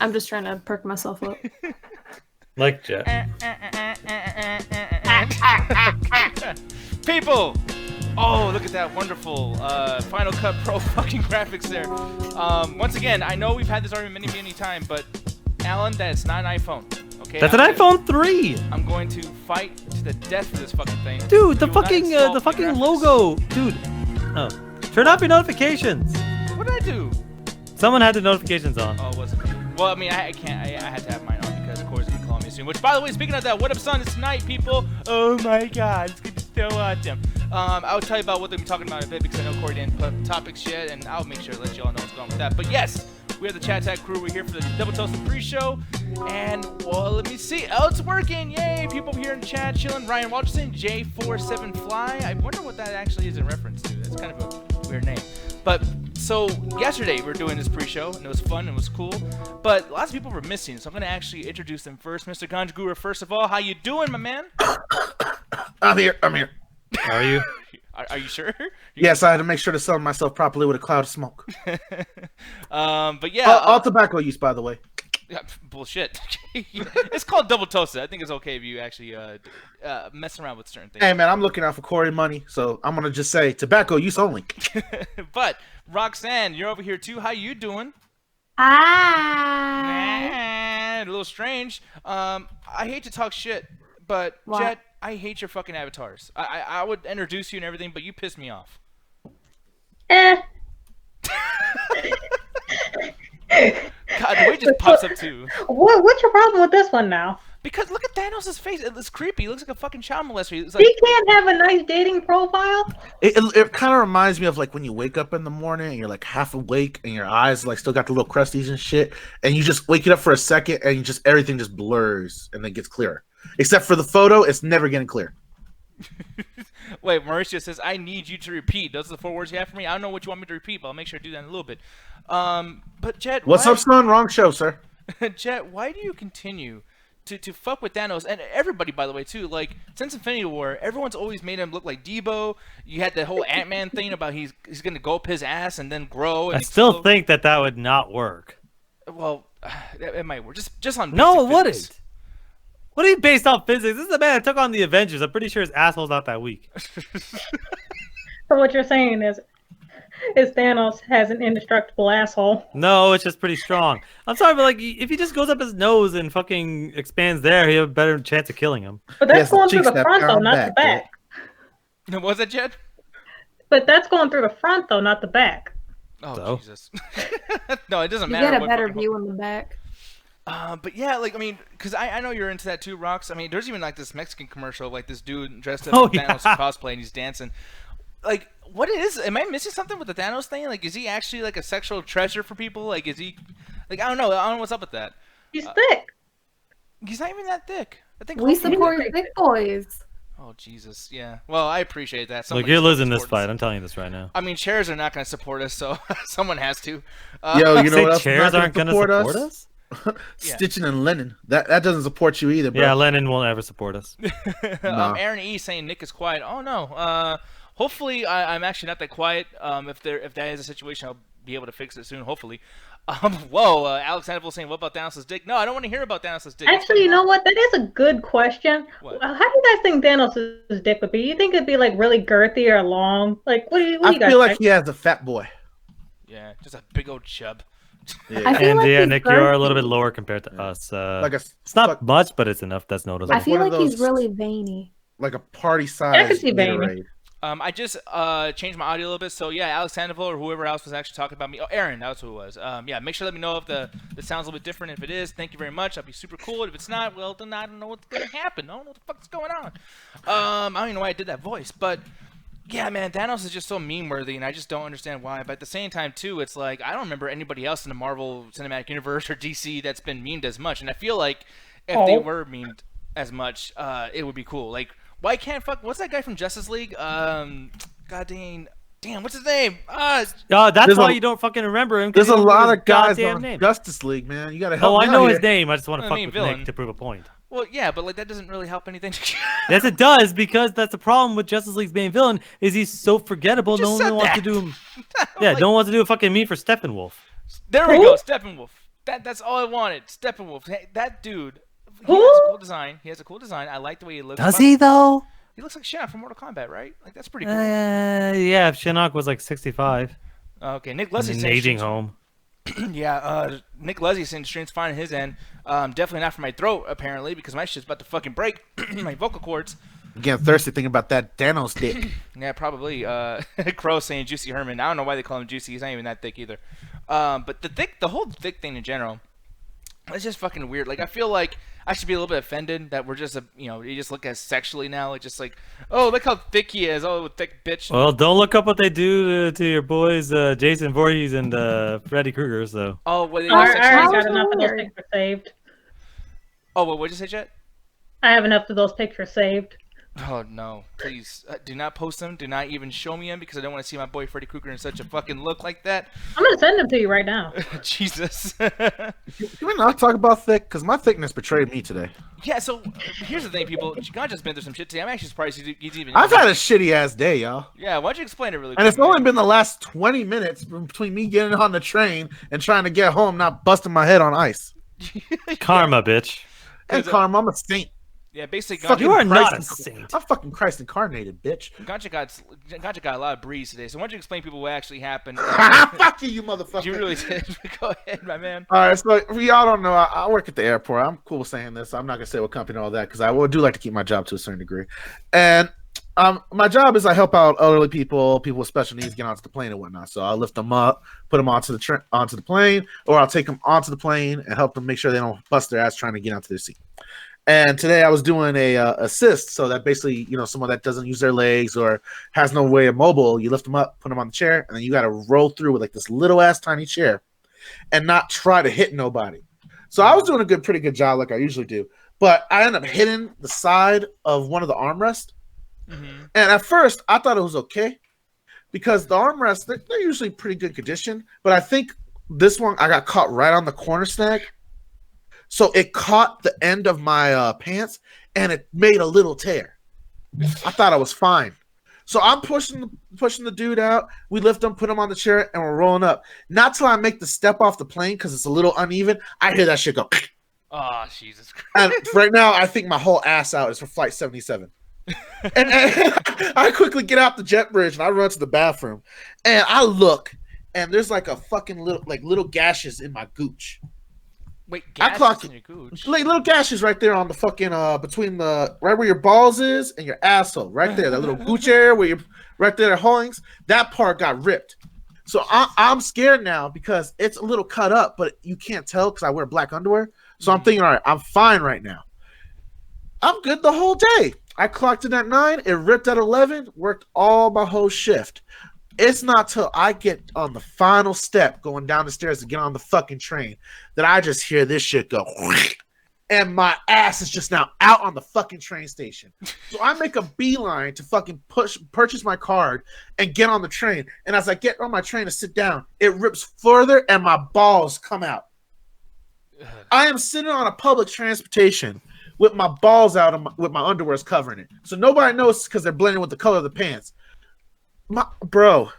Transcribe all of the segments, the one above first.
I'm just trying to perk myself up. Like Jet. People! Oh, look at that wonderful Final Cut Pro fucking graphics there. Once again, I know we've had this argument many times, but Alan, that's not an iPhone. Okay? That's an iPhone 3. I'm going to fight to the death for this fucking thing. Dude, the fucking logo, dude. Oh, turn off your notifications. What did I do? Someone had the notifications on. Oh, it wasn't me. Well, I mean, I can't. I had to have mine on because Corey's gonna call me soon. Which, by the way, speaking of that, what up, son? It's tonight, people. Oh my God, it's gonna be so awesome. I'll tell you about what they'll be talking about in a bit because I know Corey didn't put up topics yet, and I'll make sure to let you all know what's going on with that. But yes, we are the Chat Tag crew. We're here for the Double Toasted pre-show, and well, let me see. Oh, it's working! Yay! People here in chat chilling. Ryan Walterson, J47 Fly. I wonder what that actually is in reference to. That's kind of a weird name. But so yesterday we were doing this pre-show, and it was fun and it was cool. But lots of people were missing, so I'm gonna actually introduce them first. Mr. Ganjagura, first of all, how you doing, my man? I'm here. How are you? Are you sure? Yes, I had to make sure to sell myself properly with a cloud of smoke. But yeah, all tobacco use, by the way. Yeah, bullshit. It's called Double Toasted. I think it's okay if you actually mess around with certain things. Hey man, I'm looking out for Corey money, so I'm gonna just say tobacco use only. But Roxanne, you're over here too. How you doing? Ah. A little strange. I hate to talk shit, but What? Jet, I hate your fucking avatars. I would introduce you and everything, but you piss me off. God, the way it just pops up too. What's your problem with this one now? Because look at Thanos' face. It's creepy. He looks like a fucking child molester. It's He like, can't have a nice dating profile. It kind of reminds me of like when you wake up in the morning and you're like half awake and your eyes like still got the little crusties and shit, and you just wake it up for a second and you just everything just blurs and then gets clearer. Except for the photo, it's never getting clear. Wait, Mauricio says, I need you to repeat. Those are the 4 words you have for me. I don't know what you want me to repeat, but I'll make sure to do that in a little bit. But Jet, What's up, son? Wrong show, sir. Jet, why do you continue to fuck with Thanos? And everybody, by the way, too. Like, since Infinity War, everyone's always made him look like Debo. You had the whole Ant-Man thing about he's going to go up his ass and then grow. And I still think that would not work. Well, it might work. Just on No, it basic physics. wouldn't. What are you based on physics? This is the man that took on the Avengers. I'm pretty sure his asshole's not that weak. So what you're saying is Thanos has an indestructible asshole. No, it's just pretty strong. I'm sorry, but like, if he just goes up his nose and fucking expands there, he have a better chance of killing him. But that's Yes, going through cheeks the that front though, pound not back, the back. What was it, Jet? But that's going through the front though, not the back. Oh, So? Jesus. No, it doesn't You matter. get a what better fucking- view in the back. But yeah, like, I mean, because I know you're into that too, Rox. I mean, there's even like this Mexican commercial of like this dude dressed up Oh, as Thanos yeah. cosplay and he's dancing. Like, what is? Am I missing something with the Thanos thing? Like, is he actually like a sexual treasure for people? Like, is he? Like, I don't know. I don't know what's up with that. He's thick. He's not even that thick. I think. We Hulk- support big boys. Oh Jesus, yeah. Well, I appreciate that. Look, Somebody you're has to losing this support us. fight. I'm telling you this right now. I mean, chairs are not going to support us, so someone has to. Yo, you know Say what else chairs is not aren't going to support us? Yeah. Stitching and linen. That doesn't support you either, bro. Yeah, Lennon won't ever support us. No. Aaron E saying Nick is quiet. Oh no. Hopefully I'm actually not that quiet. If that is a situation, I'll be able to fix it soon. Hopefully. Whoa. Alex Hannibal saying, "What about Thanos' dick?" No, I don't want to hear about Thanos' dick. Actually, you know what? That is a good question. What? How do you guys think Thanos' dick would be? You think it'd be like really girthy or long? Like, what do you I guys feel like think? he has a fat boy. Yeah, just a big old chub. Yeah. I feel And like yeah, he's Nick, you are a little bit girthy. lower compared to us. Like a It's not fuck- much, but it's enough. That's noticeable. I feel one of like he's those- really veiny. like a party I size can see veiny. Gatorade. I just changed my audio a little bit, so yeah, Alex Sandoval or whoever else was actually talking about me. Oh, Aaron, that's who it was. Yeah, make sure to let me know if the sound's a little bit different. If it is, thank you very much. That'd be super cool. If it's not, well, then I don't know what's gonna happen. I don't know what the fuck's going on. I don't even know why I did that voice, but yeah, man, Thanos is just so meme-worthy, and I just don't understand why. But at the same time, too, it's like I don't remember anybody else in the Marvel Cinematic Universe or DC that's been memed as much. And I feel like if they were memed as much, it would be cool. Like, why can't what's that guy from Justice League? God damn, what's his name? That's There's why a- you don't fucking remember him. 'Cause There's you a don't remember lot his of guys goddamn on name. Justice League, man. You gotta help Oh, me I out know here. his name. I just want to I fuck mean, with villain. Nick to prove a point. Well, yeah, but like that doesn't really help anything. Yes, it does, because that's the problem with Justice League's main villain is he's so forgettable. You No just one wants said to do that. him. Yeah, Like- no one wants to do a fucking me for Steppenwolf. There we Who? go, Steppenwolf. That's all I wanted. Steppenwolf. Hey, that dude. He Who? has a cool design. He has a cool design. I like the way he looks. Does he though? He looks like Shinnok from Mortal Kombat, right? Like that's pretty cool. Yeah, if Shinnok was like 65 Okay, Nick in Leslie an saying aging streams- home. Yeah, Nick Leslie saying streams fine on his end. Definitely not for my throat apparently because my shit's about to fucking break. My vocal cords. Again, thirsty thinking about that Thanos dick. Yeah, probably. Crow saying Juicy Herman. I don't know why they call him Juicy. He's not even that thick either. But the whole thick thing in general, it's just fucking weird. Like I feel like I should be a little bit offended that we're just you just look at us sexually now. Like just like, oh look how thick he is. Oh thick bitch. Well, don't look up what they do to your boys, Jason Voorhees and Freddy Krueger. So. Oh, what? I already How got enough of those weird. pictures saved. Oh, what'd you say, Jet? I have enough of those pictures saved. Oh no! Please do not post them. Do not even show me them because I don't want to see my boy Freddy Krueger in such a fucking look like that. I'm gonna send them to you right now. Jesus. Can we not talk about thick? Because my thickness betrayed me today. Yeah. So here's the thing, people. Giganja's been through some shit today. I'm actually surprised he's even. I've had a shitty ass day, y'all. Yeah. Why don't you explain it really? And it's quick, only man? been the last 20 minutes between me getting on the train and trying to get home, not busting my head on ice. Karma, bitch. And karma, I'm a saint. Yeah. Basically, Fucking You are not Christ a saint. I'm fucking Christ incarnated, bitch. Ganja got a lot of breeze today. So why don't you explain to people what actually happened? Fuck you, you motherfucker. You really did. Go ahead, my man. All right, so for y'all don't know, I work at the airport. I'm cool saying this. I'm not gonna say what company and all that because I do like to keep my job to a certain degree. And my job is I help out elderly people, people with special needs, get onto the plane and whatnot. So I'll lift them up, put them onto the plane, or I'll take them onto the plane and help them make sure they don't bust their ass trying to get onto their seat. And today I was doing a assist, so that basically, someone that doesn't use their legs or has no way of mobile, you lift them up, put them on the chair, and then you got to roll through with like this little ass tiny chair, and not try to hit nobody. So I was doing a pretty good job, like I usually do, but I ended up hitting the side of one of the armrests, and at first I thought it was okay because the armrests they're usually pretty good condition, but I think this one I got caught right on the corner snag. So it caught the end of my pants and it made a little tear. I thought I was fine. So I'm pushing the dude out. We lift him, put him on the chair, and we're rolling up. Not till I make the step off the plane because it's a little uneven. I hear that shit go. Oh, Jesus Christ. And right now, I think my whole ass out is for flight 77. and I quickly get out the jet bridge and I run to the bathroom. And I look, and there's like a fucking little gashes in my gooch. Wait, I gas clocked in your gooch. Like little gashes right there on the fucking between the right where your balls is and your asshole, right there, that little gooch area where you right there, the holdings, that part got ripped. So I'm scared now because it's a little cut up, but you can't tell because I wear black underwear. So I'm thinking, all right, I'm fine right now. I'm good the whole day. I clocked in at 9, it ripped at 11, worked all my whole shift. It's not till I get on the final step going down the stairs to get on the fucking train that I just hear this shit go and my ass is just now out on the fucking train station. So I make a beeline to fucking purchase my card and get on the train. And as I get on my train to sit down, it rips further and my balls come out. I am sitting on a public transportation with my balls out with my underwears covering it. So nobody knows because they're blending with the color of the pants. Bro,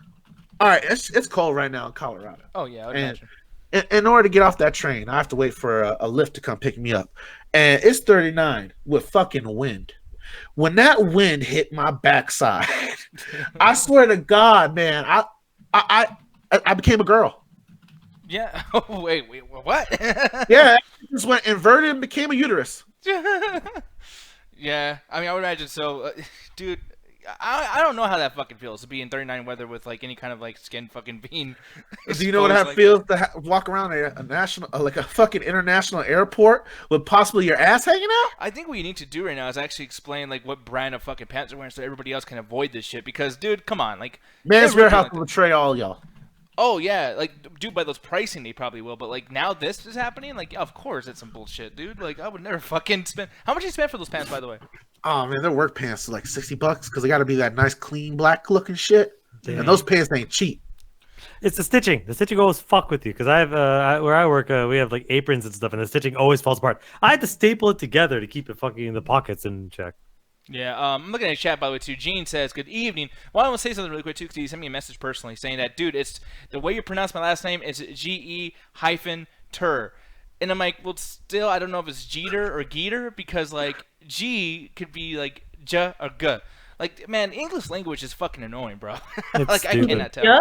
all right, it's cold right now in Colorado. Oh, yeah, I would And imagine. in order to get off that train, I have to wait for a lift to come pick me up. And it's 39 with fucking wind. When that wind hit my backside, I swear to God, man, I became a girl. Yeah. Oh, wait, what? Yeah, it just went inverted and became a uterus. Yeah, I mean, I would imagine so. Dude, I don't know how that fucking feels to be in 39 weather with like any kind of like skin fucking being. Do you know what exposed that like feels to walk around a national, like a fucking international airport with possibly your ass hanging out? I think what you need to do right now is actually explain like what brand of fucking pants you're wearing so everybody else can avoid this shit. Because, dude, come on, like. Man's everybody Warehouse like will that. betray all y'all. Oh yeah, like dude, by those pricing they probably will, but like now this is happening, like of course it's some bullshit, dude. Like I would never fucking spend. How much did you spend for those pants, by the way? Oh man, their work pants are like $60 because they got to be that nice, clean, black looking shit. Damn. And those pants ain't cheap. It's the stitching. The stitching always fuck with you because I have where I work, we have like aprons and stuff, and the stitching always falls apart. I had to staple it together to keep it fucking in the pockets in check. Yeah, I'm looking at chat by the way too. Gene says, "Good evening." Well, I want to say something really quick too, because he sent me a message personally saying that, dude, it's the way you pronounce my last name is GE hyphen Jeter. And I'm like, well, still, I don't know if it's Jeter or Geeter because, like, G could be, like, J or G. Like, man, English language is fucking annoying, bro. It's Like, I stupid. cannot tell. Yeah.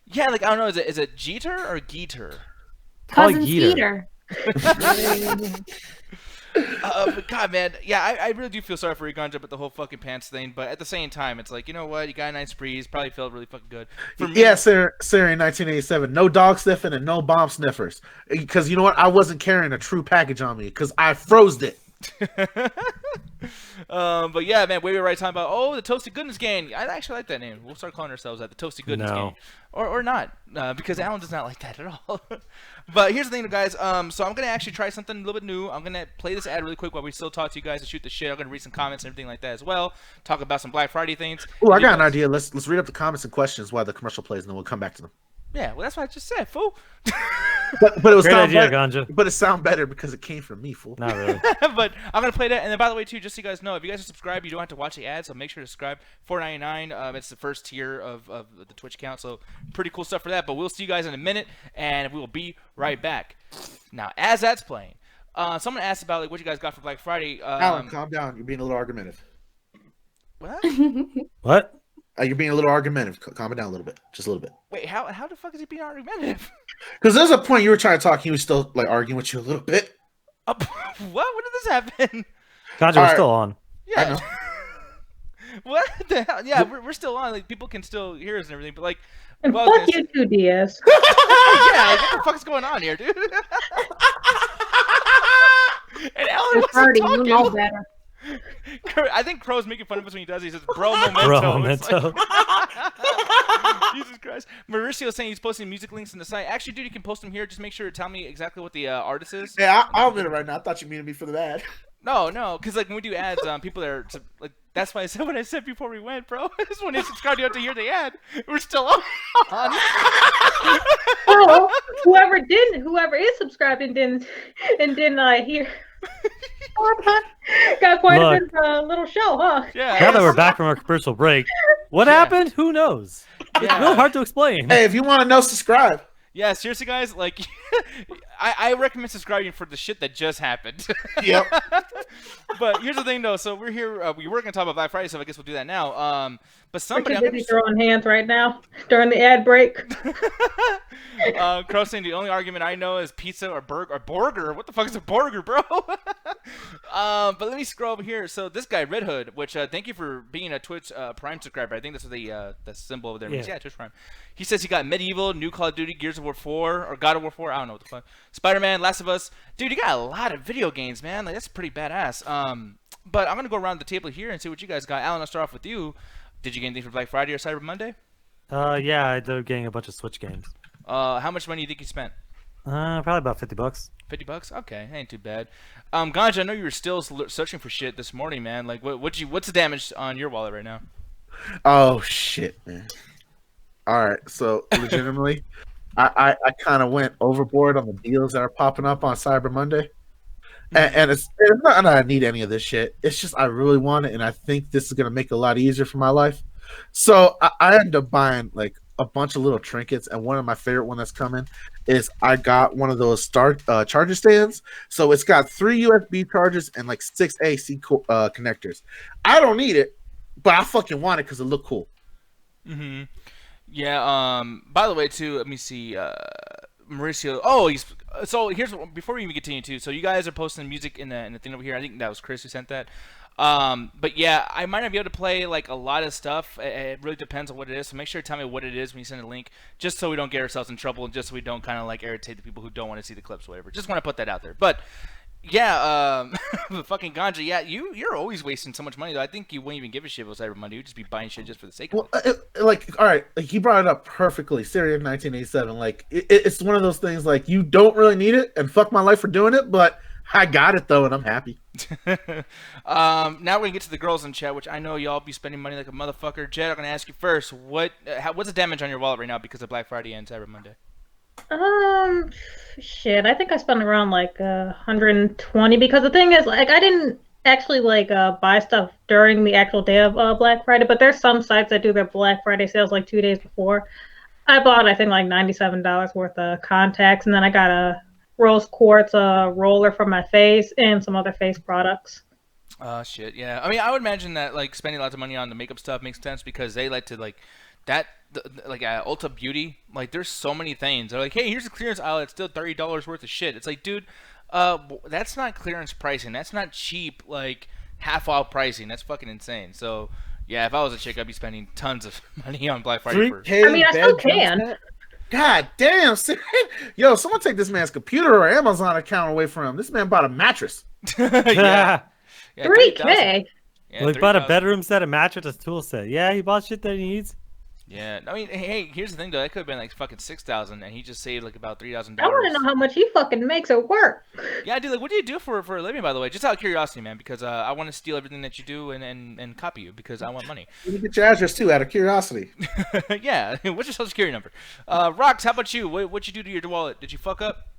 Yeah, like, I don't know, is it Jeter or Geeter? Probably Cousin Yeeter. Skeeter. But God, man, yeah, I really do feel sorry for Ganja with the whole fucking pants thing. But at the same time, it's like, you know what? You got a nice breeze. Probably felt really fucking good. For me, Yeah, Sarah, in 1987, no dog sniffing and no bomb sniffers. Because you know what? I wasn't carrying a true package on me because I froze it. But yeah, man, we were right talking about the Toasted Goodness Gang. I actually like that name. We'll start calling ourselves that, the Toasted Goodness No. Gang, or not, because Alan does not like that at all. But here's the thing, guys. So I'm gonna actually try something a little bit new. I'm gonna play this ad really quick while we still talk to you guys and shoot the shit. I'm gonna read some comments and everything like that as well. Talk about some Black Friday things. Oh, I You got an guys- idea. Let's read up the comments and questions while the commercial plays, and then we'll come back to them. Yeah, well, that's what I just said, fool. But it was Great sound idea, better. Ganja. But it sound better because it came from me, fool. Not really. But I'm gonna play that, and then by the way, too, just so you guys know, if you guys are subscribed, you don't have to watch the ads, so make sure to subscribe. $4.99. It's the first tier of the Twitch account, so pretty cool stuff for that. But we'll see you guys in a minute, and we will be right back. Now, as that's playing, someone asked about like what you guys got for Black Friday. Alan, calm down. You're being a little argumentative. What? What? You're being a little argumentative. Calm it down a little bit. Just a little bit. Wait, how the fuck is he being argumentative? Because there's a point you were trying to talk, he was still like arguing with you a little bit. What? When did this happen? Ganja, we're Alright. still on. I know. What the hell? Yeah, we're still on. Like people can still hear us and everything, but like, And well, fuck this- you too, Diaz. yeah, like, what the fuck's going on here, dude? And Alan You're wasn't 30, you talking. know better. I think Crow's making fun of us when he does. He says, "Bro, memento." Bro, It's memento. like- Jesus Christ. Mauricio is saying he's posting music links in the site. Actually, dude, you can post them here. Just make sure to tell me exactly what the artist is. Yeah, I'll admit it right now. I thought you meanted me for the bad. No, because like when we do ads, people that are like, that's why I said what I said before we went, bro. This when they subscribe, you have to hear the ad. We're still on. Well, whoever is subscribed and didn't hear. Got quite a Look. bit little show, huh? Yeah. Now that we're back from our commercial break, what happened? Who knows? It's Yeah. really hard to explain. Hey, if you want to know, subscribe. Yeah, seriously, guys. Like, I recommend subscribing for the shit that just happened. Yep. But here's the thing, though. So we're here. We were gonna talk about Black Friday, so I guess we'll do that now. But We're somebody, too busy throwing hands right now during the ad break. Crow saying the only argument I know is pizza or burger. What the fuck is a burger, bro? But let me scroll over here. So this guy Red Hood, which thank you for being a Twitch Prime subscriber. I think that's what the symbol over there means. Yeah. Yeah, Twitch Prime. He says he got Medieval, New Call of Duty, Gears of War 4, or God of War 4. I don't know what the fuck. Spider-Man, Last of Us. Dude, you got a lot of video games, man. Like that's pretty badass. But I'm gonna go around the table here and see what you guys got. Alan, I'll start off with you. Did you get anything for Black Friday or Cyber Monday? Yeah, I ended up getting a bunch of Switch games. How much money do you think you spent? Probably about $50. $50? Okay, ain't too bad. Ganja, I know you were still searching for shit this morning, man. Like, what's the damage on your wallet right now? Oh shit, man. All right, so legitimately, I kind of went overboard on the deals that are popping up on Cyber Monday, and it's not that I need any of this shit. It's just I really want it, and I think this is gonna make it a lot easier for my life. So I ended up buying like a bunch of little trinkets, and one of my favorite one that's coming is I got one of those charger stands. So it's got 3 USB chargers and like 6 AC connectors. I don't need it, but I fucking want it because it look cool. Mm-hmm. Yeah. By the way, too, let me see. Mauricio. Oh, so here's before we even continue too. So you guys are posting music in the thing over here. I think that was Chris who sent that. But yeah, I might not be able to play like a lot of stuff. It really depends on what it is. So make sure to tell me what it is when you send a link, just so we don't get ourselves in trouble, and just so we don't kind of like irritate the people who don't want to see the clips, or whatever. Just want to put that out there. But yeah, fucking Ganja. Yeah, you're always wasting so much money though. I think you wouldn't even give a shit about Cyber Monday. You'd just be buying shit just for the sake of Well, like, all right, like he brought it up perfectly. Syria 1987. Like, it's one of those things. Like, you don't really need it, and fuck my life for doing it, but I got it though, and I'm happy. Now we're gonna get to the girls in chat, which I know y'all be spending money like a motherfucker. Jed, I'm gonna ask you first. What's the damage on your wallet right now because of Black Friday and Cyber Monday? Shit. I think I spent around like 120 because the thing is, like, I didn't actually like buy stuff during the actual day of Black Friday, but there's some sites that do their Black Friday sales like 2 days before. I bought, I think, like $97 worth of contacts, and then I got rose quartz roller for my face and some other face products. Oh shit, yeah. I mean, I would imagine that like spending lots of money on the makeup stuff makes sense because they like to like that like at Ulta Beauty. Like, there's so many things. They're like, hey, here's a clearance aisle. It's still $30 worth of shit. It's like, dude, that's not clearance pricing. That's not cheap. Like half off pricing. That's fucking insane. So yeah, if I was a chick, I'd be spending tons of money on Black Friday for. I mean, I still can. God damn. Yo, someone take this man's computer or Amazon account away from him. This man bought a mattress. Yeah. Yeah, 3K. Yeah, Like bought a 3,000. bedroom set, a mattress, a tool set. Yeah, he bought shit that he needs. Yeah, I mean, hey, here's the thing though. That could have been like fucking 6,000, and he just saved like about $3,000. I want to know how much he fucking makes at work. Yeah, dude. Like, what do you do for a living, by the way? Just out of curiosity, man. Because I want to steal everything that you do and copy you because I want money. You get your address too, out of curiosity. Yeah. What's your social security number? Rox, how about you? What you do to your wallet? Did you fuck up?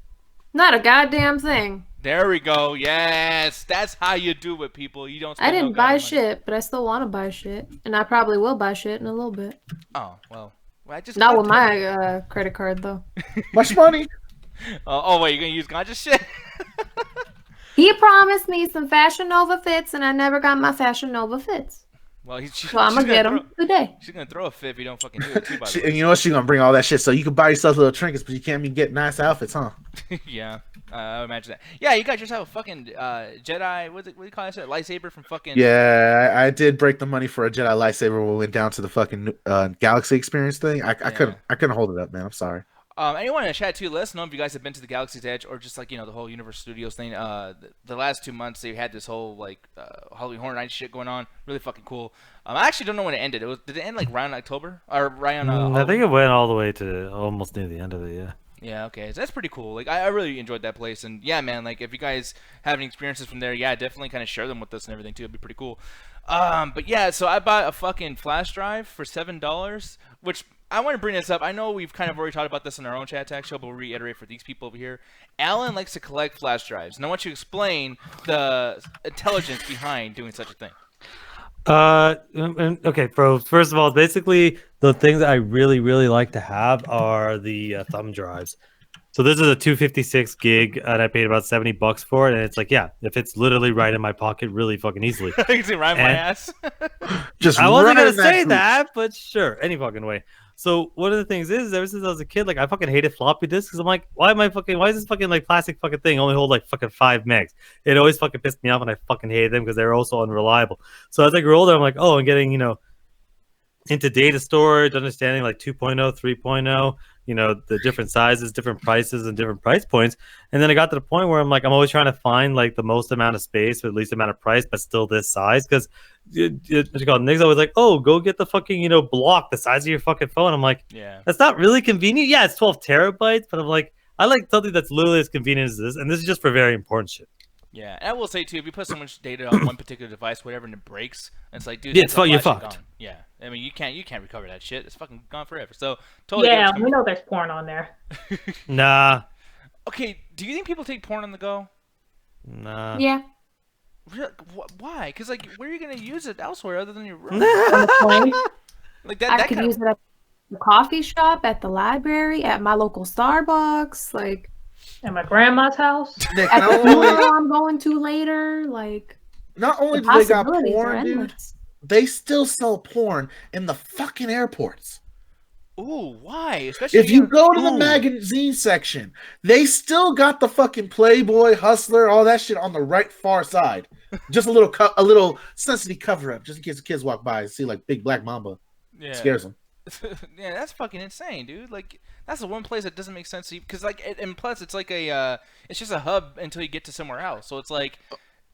Not a goddamn thing. There we go. Yes, that's how you do it, people. You don't. I Spend no didn't buy goddamn money. shit, but I still want to buy shit, and I probably will buy shit in a little bit. Oh well. I just Not with got my credit card though. Much money. oh wait, you're gonna use ganja shit? He promised me some Fashion Nova fits, and I never got my Fashion Nova fits. Well, So I'm gonna get them today. She's gonna throw a fit if you don't fucking do it too. By the way. And you know what? She's gonna bring all that shit so you can buy yourself little trinkets, but you can't even get nice outfits, huh? Yeah, I would imagine that. Yeah, you got yourself a fucking Jedi. What do you call it? Lightsaber from fucking. Yeah, I did break the money for a Jedi lightsaber when we went down to the fucking Galaxy Experience thing. I couldn't hold it up, man. I'm sorry. Anyone in the chat too, let us know if you guys have been to the Galaxy's Edge or just like the whole Universal Studios thing. The last 2 months they had this whole like Halloween Horror Nights shit going on. Really fucking cool. I actually don't know when it ended. Did it end like around October or around? I think it went all the way to almost near the end of it. Yeah. Yeah, okay. So that's pretty cool. Like, I really enjoyed that place. And, yeah, man, like, if you guys have any experiences from there, yeah, definitely kind of share them with us and everything, too. It'd be pretty cool. But, yeah, so I bought a fucking flash drive for $7, which I want to bring this up. I know we've kind of already talked about this in our own chat tag show, but we'll reiterate for these people over here. Alan likes to collect flash drives. And I want you to explain the intelligence behind doing such a thing. Okay, bro. First of all, basically the things I really like to have are the thumb drives. So this is a 256 gig, and I paid about $70 for it. And it's like, yeah, if it's literally right in my pocket, really fucking easily. You can see right in my ass. Just I wasn't right gonna in say group. that, but sure, any fucking way. So one of the things is, ever since I was a kid, like I fucking hated floppy disks because I'm like, why is this fucking like plastic fucking thing only hold like fucking 5 megs? It always fucking pissed me off, and I fucking hated them because they were also unreliable. So as I grew older, I'm like, oh, I'm getting into data storage, understanding like 2.0, 3.0, the different sizes, different prices, and different price points. And then I got to the point where I'm like, I'm always trying to find like the most amount of space with least amount of price, but still this size. Because Nick's always like, oh, go get the fucking, block the size of your fucking phone. I'm like, Yeah. that's not really convenient. Yeah, it's 12 terabytes, but I'm like, I like something that's literally as convenient as this. And this is just for very important shit. Yeah, and I will say too, if you put so much data on one particular device, whatever, and it breaks, it's like, dude, Yeah, that's it's you're all flash fucked. gone. Yeah, I mean, you can't recover that shit. It's fucking gone forever. So totally. Yeah, get what we you're know there's porn on there. Nah. Okay, do you think people take porn on the go? Nah. Yeah. Really? Why? Because like, where are you gonna use it elsewhere other than your room? Plane. Like that. I That could kind use it at the coffee shop, at the library, at my local Starbucks, like At my grandma's house. Nick, at not the only, funeral I'm going to later. Like not only the do they got possibilities are porn, dude, endless. they still sell porn in the fucking airports. Ooh, why? Especially If you go to the Ooh. magazine section, they still got the fucking Playboy, Hustler, all that shit on the right far side. Just a little sensitive cover up, just in case the kids walk by and see like big black mamba. Yeah. It scares them. Yeah, that's fucking insane, dude. Like, that's the one place that doesn't make sense to you, because like, and plus it's like it's just a hub until you get to somewhere else. So it's like,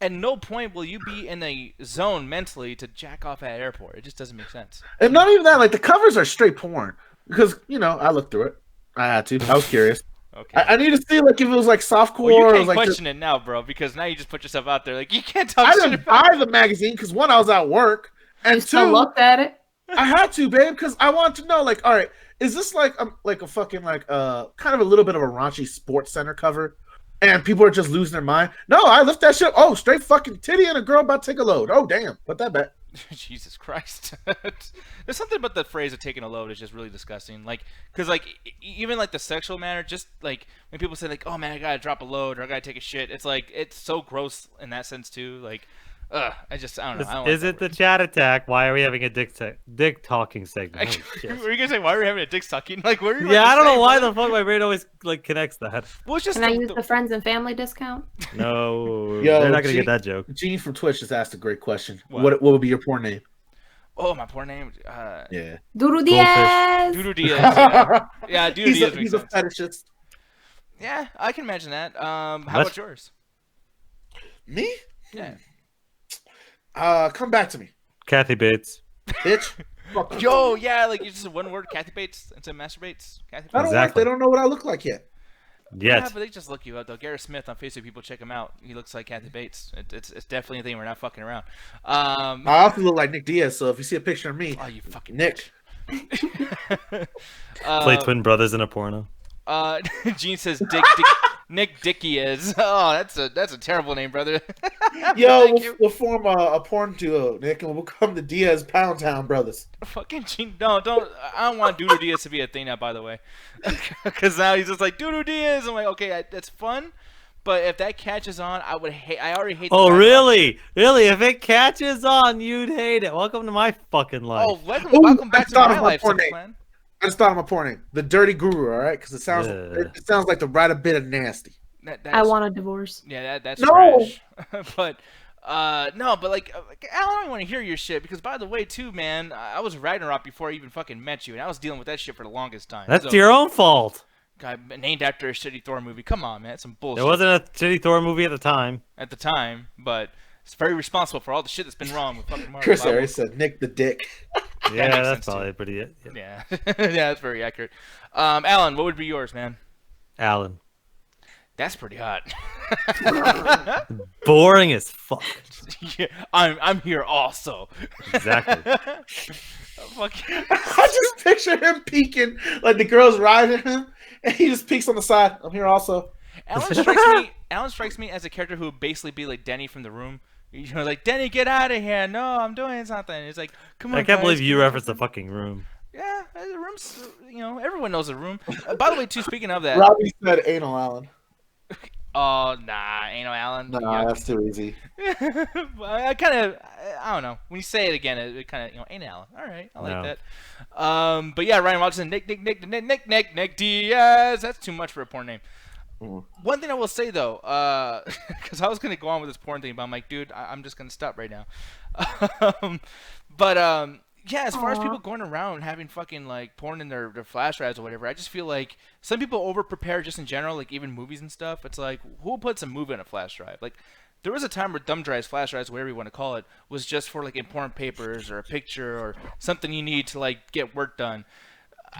at no point will you be in a zone mentally to jack off at an airport. It just doesn't make sense. And not even that, like the covers are straight porn because I looked through it. I had to. I was curious. Okay. I need to see like if it was like softcore Well, you or it can't was like. question it now, bro, because now you just put yourself out there. Like, you can't talk I shit didn't about buy the magazine because one, I was at work, and You still two, looked at it. I had to, babe, because I wanted to know, like, all right, is this like a fucking like kind of a little bit of a raunchy Sports Center cover, and people are just losing their mind? No, I lift that shit. Oh, straight fucking titty and a girl about to take a load. Oh, damn, put that back. Jesus Christ. There's something about the phrase of taking a load is just really disgusting. Like, because, like, even, like, the sexual manner, just, like, when people say, like, oh, man, I gotta drop a load or I gotta take a shit, it's, like, it's so gross in that sense, too. Like, I don't know. I don't Is like it the chat attack? Why are we having a dick talking segment? that Holy shit. were you gonna say, why are we having a dick sucking? Like, what are you Yeah, I don't know why brother? the fuck my brain always like connects that. Well, it's just Can I use the friends and family discount? No, Yo, they're not gonna Gene- get that joke. Gene from Twitch just asked a great question. What? What would be your porn name? Oh, my poor name. Yeah. Duro Diaz. Doodoo Diaz. Yeah, yeah Doodoo Diaz. He's a fetishist. Yeah, I can imagine that. How What? about yours? Me? Yeah. Come back to me, Kathy Bates. bitch. Fuck you. Yo, yeah, like you just one word, Kathy Bates, instead of masturbates. Kathy Bates. I don't Exactly. they don't know what I look like yet. Yeah, Yet. but they just look you up though. Garrett Smith on Facebook, people check him out. He looks like Kathy Bates. It's definitely a thing. We're not fucking around. I also look like Nick Diaz, so if you see a picture of me, Oh, you fucking Nick. Play twin brothers in a porno. Gene says Nick Diaz. Oh, that's a terrible name, brother. Yo, Thank you. we'll form a porn duo, Nick, and we'll become the Diaz Pound Town brothers. Fucking Gene. No, don't. I don't want Doodoo Diaz to be a thing now, by the way. Because now he's just like, Doodoo Diaz. I'm like, okay, that's fun. But if that catches on, I would hate. I already hate. the Oh, guy really? Really? If it catches on, you'd hate it. Welcome to my fucking life. Oh, welcome, Ooh, welcome back I to thought my of my life, porn Simple name. Plan. I just thought of my porn name, the Dirty Guru. All right, because it sounds Yeah. it sounds like the right a bit of nasty. I want a divorce. Yeah, that's No! trash. But no, but like I don't want to hear your shit because by the way, too, man, I was Ragnarok before I even fucking met you, and I was dealing with that shit for the longest time. That's So, your own fault. guy named after a shitty Thor movie. Come on, man, that's some bullshit. It wasn't a shitty Thor movie at the time. at the time, but it's very responsible for all the shit that's been wrong with fucking Marvel. Chris I will- Harris said Nick the Dick. Yeah, makes that's sense, too. probably pretty it. Yeah, yeah, that's very accurate. Alan, what would be yours, man? Alan. That's pretty hot. Boring as fuck. Yeah, I'm here also. Exactly. Fuck. I just picture him peeking, like the girl's riding him, and he just peeks on the side. I'm here also. Alan strikes me as a character who would basically be like Denny from The Room. You know, like Denny, get out of here! No, I'm doing something. It's like, come on. I can't guys, believe you come on." referenced the fucking room. Yeah, the room's. You know, everyone knows The Room. By the way, too. Speaking of that, Robbie said anal Allen. oh nah, ain't no Alan. Nah, that's too easy. I kind of, I don't know. When you say it again, it kind of, ain't Alan. All right, I like No. that. But yeah, Ryan Watson, Nick Diaz. That's too much for a porn name. Mm. One thing I will say though, because I was gonna go on with this porn thing, but I'm like, dude, I'm just gonna stop right now. Yeah, as far as people going around having fucking like porn in their flash drives or whatever, I just feel like some people over prepare just in general, like even movies and stuff. It's like, who puts a movie in a flash drive? Like, there was a time where thumb drives, flash drives, whatever you want to call it, was just for like important papers or a picture or something you need to like get work done.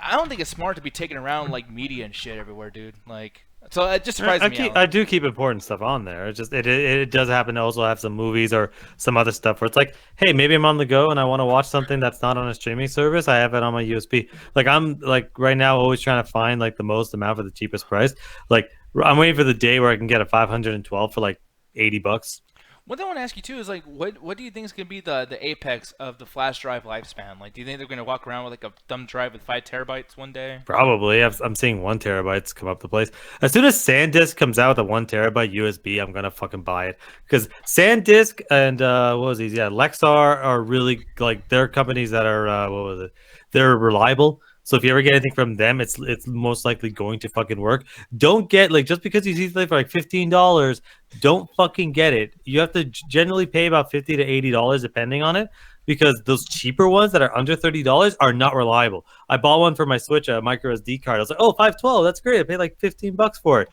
I don't think it's smart to be taking around like media and shit everywhere, dude. Like, so it just surprised me. Alan. I do keep important stuff on there. It's just it does happen to also have some movies or some other stuff where it's like, hey, maybe I'm on the go and I want to watch something that's not on a streaming service. I have it on my USB. Like I'm like right now always trying to find like the most amount for the cheapest price. Like I'm waiting for the day where I can get a 512 for like $80. One thing I want to ask you too is like, what do you think is gonna be the apex of the flash drive lifespan? Like, do you think they're gonna walk around with like a thumb drive with 5 terabytes one day? Probably. I'm seeing 1 terabytes come up the place. As soon as SanDisk comes out with a 1 terabyte USB, I'm gonna fucking buy it because SanDisk and what was these? Yeah, Lexar are really like they're companies that are what was it? They're reliable. So if you ever get anything from them, it's most likely going to fucking work. Don't get like just because you see something for like $15, don't fucking get it. You have to generally pay about $50 to $80 depending on it, because those cheaper ones that are under $30 are not reliable. I bought one for my Switch, a micro SD card. I was like, oh, 512, that's great. I paid like $15 for it.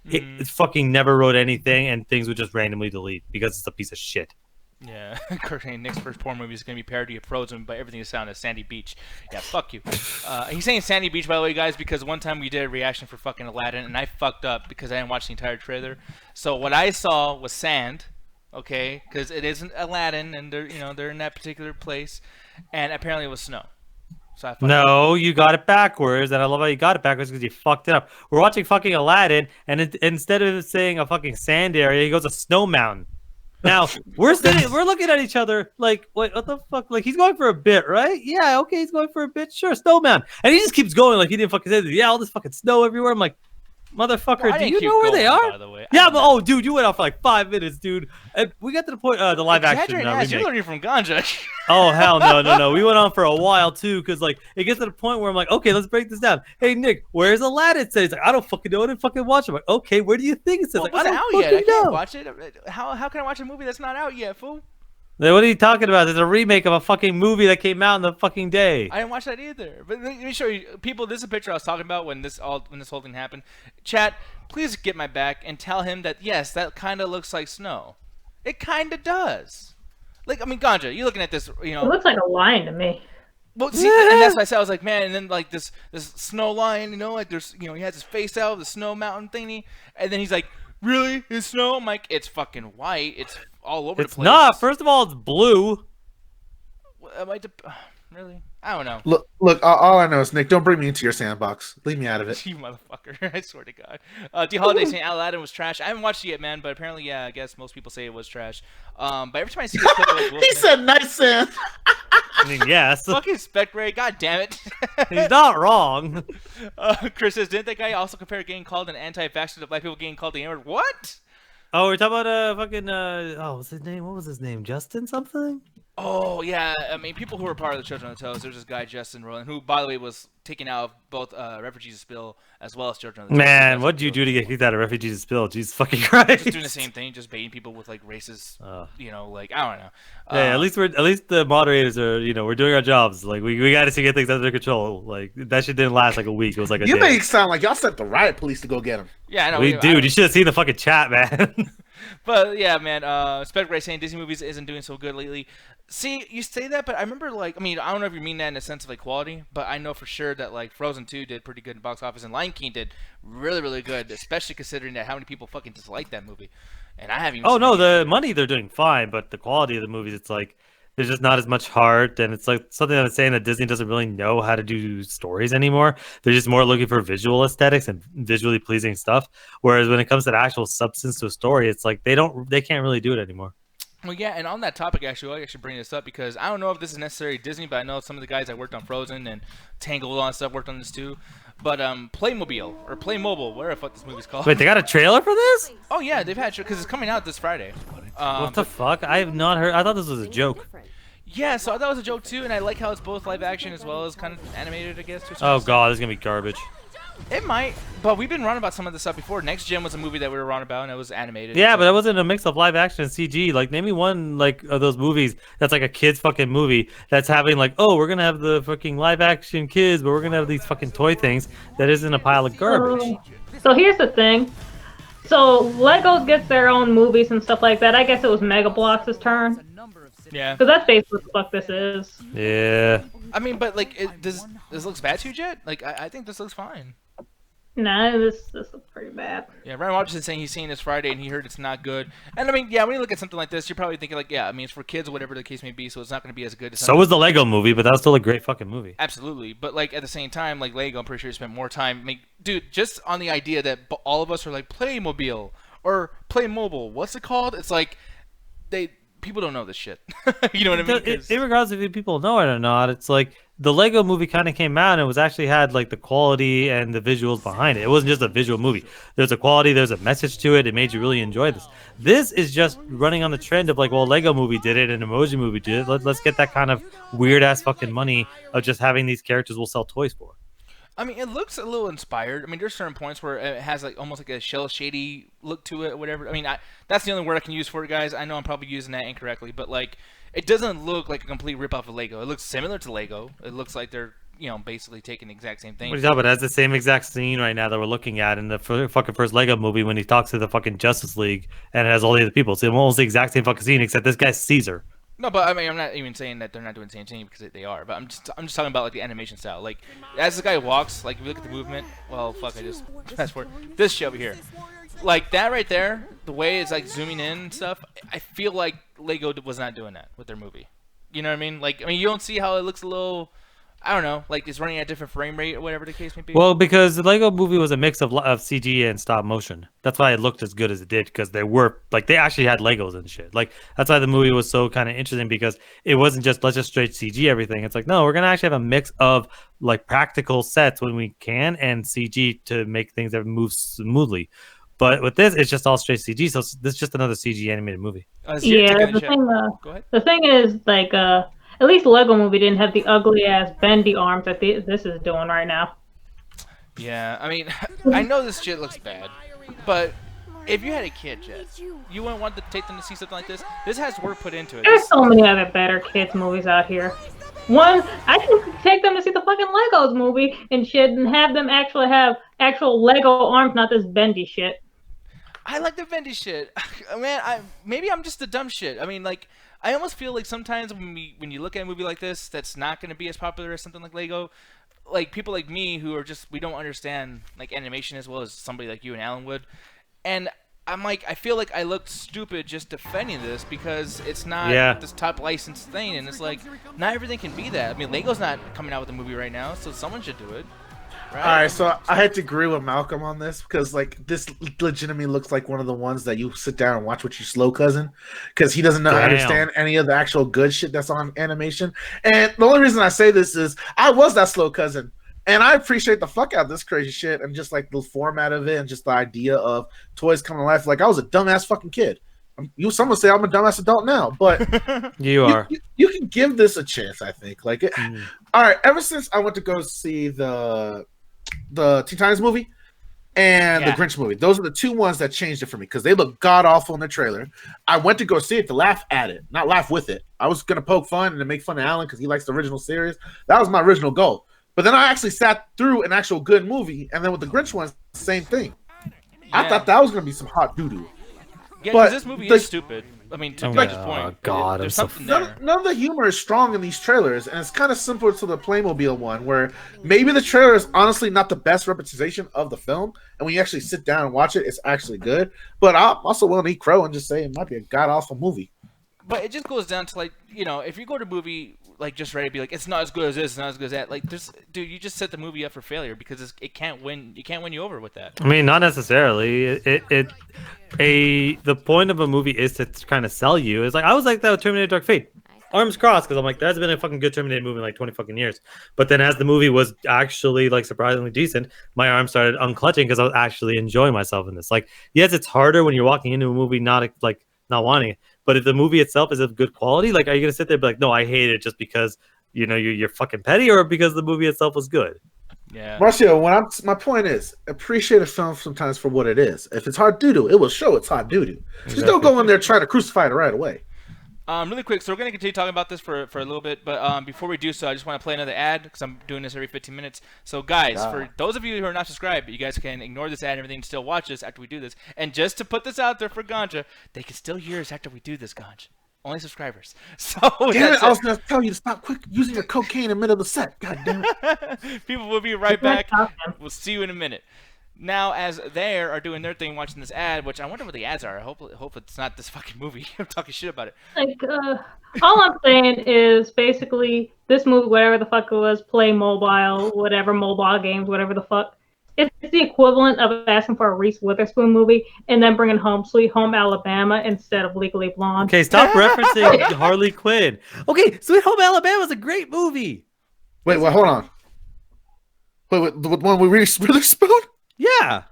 It fucking never wrote anything, and things would just randomly delete because it's a piece of shit. Yeah, Kurt saying Nick's first porn movie is going to be parody of Frozen, but everything is sound as Sandy Beach. Yeah, fuck you. He's saying Sandy Beach, by the way, guys, because one time we did a reaction for fucking Aladdin, and I fucked up because I didn't watch the entire trailer. So what I saw was sand, okay, because it isn't Aladdin, and they're in that particular place, and apparently it was snow. So I fucked up. No, you got it backwards, and I love how you got it backwards because you fucked it up. We're watching fucking Aladdin, and instead of saying a fucking sand area, he goes a snow mountain. Now we're looking at each other like, what the fuck? Like he's going for a bit, right? Yeah, okay, he's going for a bit. Sure, snowman, and he just keeps going like he didn't fucking say anything. Yeah, all this fucking snow everywhere. I'm like, motherfucker, Well, I do didn't you keep know where they going, are? by the way. Yeah, but oh, dude, you went on for like 5 minutes, dude. And we got to the point, the live action Exaggerating ass, you're remake. learning from Ganja. Oh hell no. We went on for a while too, because like it gets to the point where I'm like, okay, let's break this down. Hey Nick, where's Aladdin? Says like, I don't fucking know. I didn't fucking watch it. I'm like, okay, where do you think it says? Well, Like, it I wasn't don't out yet. I fucking can't know. watch it. How can I watch a movie that's not out yet, fool? Then what are you talking about? There's a remake of a fucking movie that came out in the fucking day. I didn't watch that either. But let me show you, people. This is a picture I was talking about when this whole thing happened. Chat, please get my back and tell him that yes, that kind of looks like snow. It kind of does. Like, I mean, Ganja, you looking at this, you know? It looks like a lion to me. Well, see, and that's what I said. I was like, man, and then like this snow lion, you know, like there's, you know, he has his face out, the snow mountain thingy, and then he's like, really, it's snow? I'm like, it's fucking white. It's all over the It's place. not. First of all, it's blue. Really? I don't know. Look. All I know is Nick. Don't bring me into your sandbox. Leave me out of it. You motherfucker! I swear to God. D Holiday saying Aladdin was trash. I haven't watched it yet, man, but apparently, yeah, I guess most people say it was trash. But every time I see this clip of like, Will He Smith- said nice sand. I mean, yes. fucking Spectre, god damn it. He's not wrong. Chris says, didn't that guy also compare getting called an anti-vaxxer to black people getting called the N-word? What? Oh, we're talking about fucking what's his name? What was his name? Justin something? Oh, yeah. I mean, people who were part of the Children of the Toes, there's this guy, Justin Roiland, who, by the way, was taken out of both Refugees Spill as well as Children of the Toes. Man, what'd you do to get kicked out of Refugees Spill? Jesus fucking Christ. Just doing the same thing, just baiting people with, like, racist, you know, like, I don't know. Yeah, at least the moderators are, you know, we're doing our jobs. Like we got to get things under control. Like that shit didn't last like a week. It was like a You day. make it sound like y'all sent the riot police to go get him. Yeah, I know. Dude, you should have seen the fucking chat, man. But yeah, man, Spectre saying Disney movies isn't doing so good lately. See, you say that, but I remember, like, I mean, I don't know if you mean that in a sense of like quality, but I know for sure that like Frozen 2 did pretty good in box office, and Lion King did really, really good, especially considering that how many people fucking dislike that movie. And I haven't even. Oh seen no, it. the money they're doing fine, but the quality of the movies, it's like there's just not as much heart, and it's like something I'm saying that Disney doesn't really know how to do stories anymore. They're just more looking for visual aesthetics and visually pleasing stuff. Whereas when it comes to the actual substance to a story, it's like they can't really do it anymore. Well, yeah, and on that topic, actually, I should bring this up because I don't know if this is necessarily Disney, but I know some of the guys that worked on Frozen and Tangled and stuff worked on this too. But Playmobil or Playmobile, whatever the fuck this movie's called. Wait, they got a trailer for this? Oh yeah, they've had because it's coming out this Friday. What the fuck? I have not heard. I thought this was a joke. Yeah, so I thought it was a joke too, and I like how it's both live action as well as kind of animated, I guess. To a certain Oh extent. god, this is gonna be garbage. It might, but we've been wrong about some of this stuff before. Next Gen was a movie that we were wrong about, and it was animated. Yeah, so- but that wasn't a mix of live action and CG. Like, name me one like of those movies that's like a kids fucking movie that's having like, oh, we're gonna have the fucking live action kids, but we're gonna have these fucking toy things that isn't a pile of garbage. So here's the thing. So Legos gets their own movies and stuff like that. I guess it was Mega Bloks' turn. Yeah. Because that's basically what the fuck this is. Yeah. I mean, but like, does this looks bad to you, Jet? Like, I think this looks fine. Nah, this looks pretty bad. Yeah, Ryan Robertson saying he's seeing this Friday and he heard it's not good. And I mean, yeah, when you look at something like this, you're probably thinking like, yeah, I mean, it's for kids or whatever the case may be, so it's not going to be as good as. So was the Lego movie, but that was still a great fucking movie. Absolutely, but like at the same time, like Lego, I'm pretty sure spent more time. Dude, just on the idea that all of us are like Playmobil or Playmobile. What's it called? It's like people don't know this shit. You know what I mean? 'Cause- Regardless if people know it or not, it's like the Lego movie kind of came out and it was actually had like the quality and the visuals behind it. It wasn't just a visual movie. There's a quality, there's a message to it. It made you really enjoy this. This is just running on the trend of like, well, Lego movie did it and Emoji movie did it. Let's get that kind of weird ass fucking money of just having these characters we'll sell toys for. I mean, it looks a little inspired. I mean, there's certain points where it has like almost like a shell shady look to it or whatever. I mean, that's the only word I can use for it, guys. I know I'm probably using that incorrectly, but like, it doesn't look like a complete ripoff of Lego. It looks similar to Lego. It looks like they're, you know, basically taking the exact same thing. What are you talking about? That's the same exact scene right now that we're looking at in the fucking first Lego movie when he talks to the fucking Justice League and it has all the other people. It's almost the exact same fucking scene except this guy's Caesar. No, but I mean, I'm not even saying that they're not doing the same thing because they are. But I'm just talking about like the animation style. Like as this guy walks, like if you look at the movement. Well, fuck, I just fast forward this shit over here. Like that right there, the way it's like zooming in and stuff. I feel like Lego was not doing that with their movie. You know what I mean? Like, I mean, you don't see how it looks a little I don't know, like it's running at a different frame rate or whatever the case may be. Well, because the Lego Movie was a mix of CG and stop motion. That's why it looked as good as it did, because they were like they actually had Legos and shit. Like that's why the movie was so kind of interesting, because it wasn't just let's just straight CG everything. It's like no, we're gonna actually have a mix of like practical sets when we can and CG to make things that move smoothly. But with this, it's just all straight CG. So this is just another CG animated movie. Zero Yeah, taking the chat. thing, Go ahead. the thing is, like, at least Lego Movie didn't have the ugly ass bendy arms that this is doing right now. Yeah, I mean, I know this shit looks bad, but if you had a kid, Jet, you wouldn't want to take them to see something like this. This has work put into it. There's so many other better kids movies out here. One, I can take them to see the fucking Legos movie and shit, and have them actually have actual Lego arms, not this bendy shit. I like the bendy shit. Man, maybe I'm just the dumb shit. I mean, like, I almost feel like sometimes when you look at a movie like this that's not going to be as popular as something like Lego, like people like me who are just we don't understand like animation as well as somebody like you and Alan would, and I'm like I feel like I looked stupid just defending this because it's not this top licensed thing, and it's like not everything can be that. I mean, Lego's not coming out with a movie right now, so someone should do it. Right? All right, so I had to agree with Malcolm on this because like this legitimately looks like one of the ones that you sit down and watch with your slow cousin because he doesn't understand any of the actual good shit that's on animation. And the only reason I say this is I was that slow cousin, and I appreciate the fuck out of this crazy shit and just like the format of it and just the idea of toys coming to life. Like I was a dumbass fucking kid. Some would say I'm a dumbass adult now, but you are. You can give this a chance. I think. Like it. All right. Ever since I went to go see the Teen Titans movie and the Grinch movie. Those are the two ones that changed it for me because they look god awful in the trailer. I went to go see it to laugh at it, not laugh with it. I was gonna poke fun and to make fun of Alan because he likes the original series. That was my original goal. But then I actually sat through an actual good movie, and then with the Grinch one, same thing. I thought that was gonna be some hot doo doo. Yeah, because this movie is stupid. I mean, to Grinch's point, oh god, there's something there. None of the humor is strong in these trailers, and it's kind of similar to the Playmobil one, where maybe the trailer is honestly not the best representation of the film, and when you actually sit down and watch it, it's actually good. But I'm also willing to eat crow and just say it might be a god awful movie. But it just goes down to like, you know, if you go to a movie like just ready to be like, it's not as good as this, it's not as good as that. Like, dude, you just set the movie up for failure because it can't win. You can't win you over with that. I mean, not necessarily. The point of a movie is to kind of sell you. It's like I was like that with Terminator Dark Fate. Arms crossed because I'm like, that's been a fucking good Terminator movie in like 20 fucking years. But then as the movie was actually like surprisingly decent, my arms started unclutching because I was actually enjoying myself in this. Like, yes, it's harder when you're walking into a movie not wanting it. But if the movie itself is of good quality, like, are you gonna sit there and be like, no, I hate it just because you're fucking petty, or because the movie itself was good? Yeah. Marcio, my point is appreciate a film sometimes for what it is. If it's hot doo doo, it will show it's hot doo doo. Just don't go in there trying to crucify it right away. Really quick, so we're going to continue talking about this for a little bit, but before we do so, I just want to play another ad because I'm doing this every 15 minutes. So, guys, for those of you who are not subscribed, you guys can ignore this ad and everything and still watch this after we do this. And just to put this out there for Ganja, they can still hear us after we do this, Ganja. Only subscribers. So damn it, I was going to tell you to stop quick using your cocaine in the middle of the set. God damn it. People will be right back. We'll see you in a minute. Now, as they are doing their thing, watching this ad, which I wonder what the ads are. I hope it's not this fucking movie. I'm talking shit about it. Like, all I'm saying is basically this movie, whatever the fuck it was, Play Mobile, whatever, mobile games, whatever the fuck. It's the equivalent of asking for a Reese Witherspoon movie and then bringing home Sweet Home Alabama instead of Legally Blonde. Okay, stop referencing Harley Quinn. Okay, Sweet Home Alabama is a great movie. Wait, hold on. Wait, the one with Reese Witherspoon? Yeah.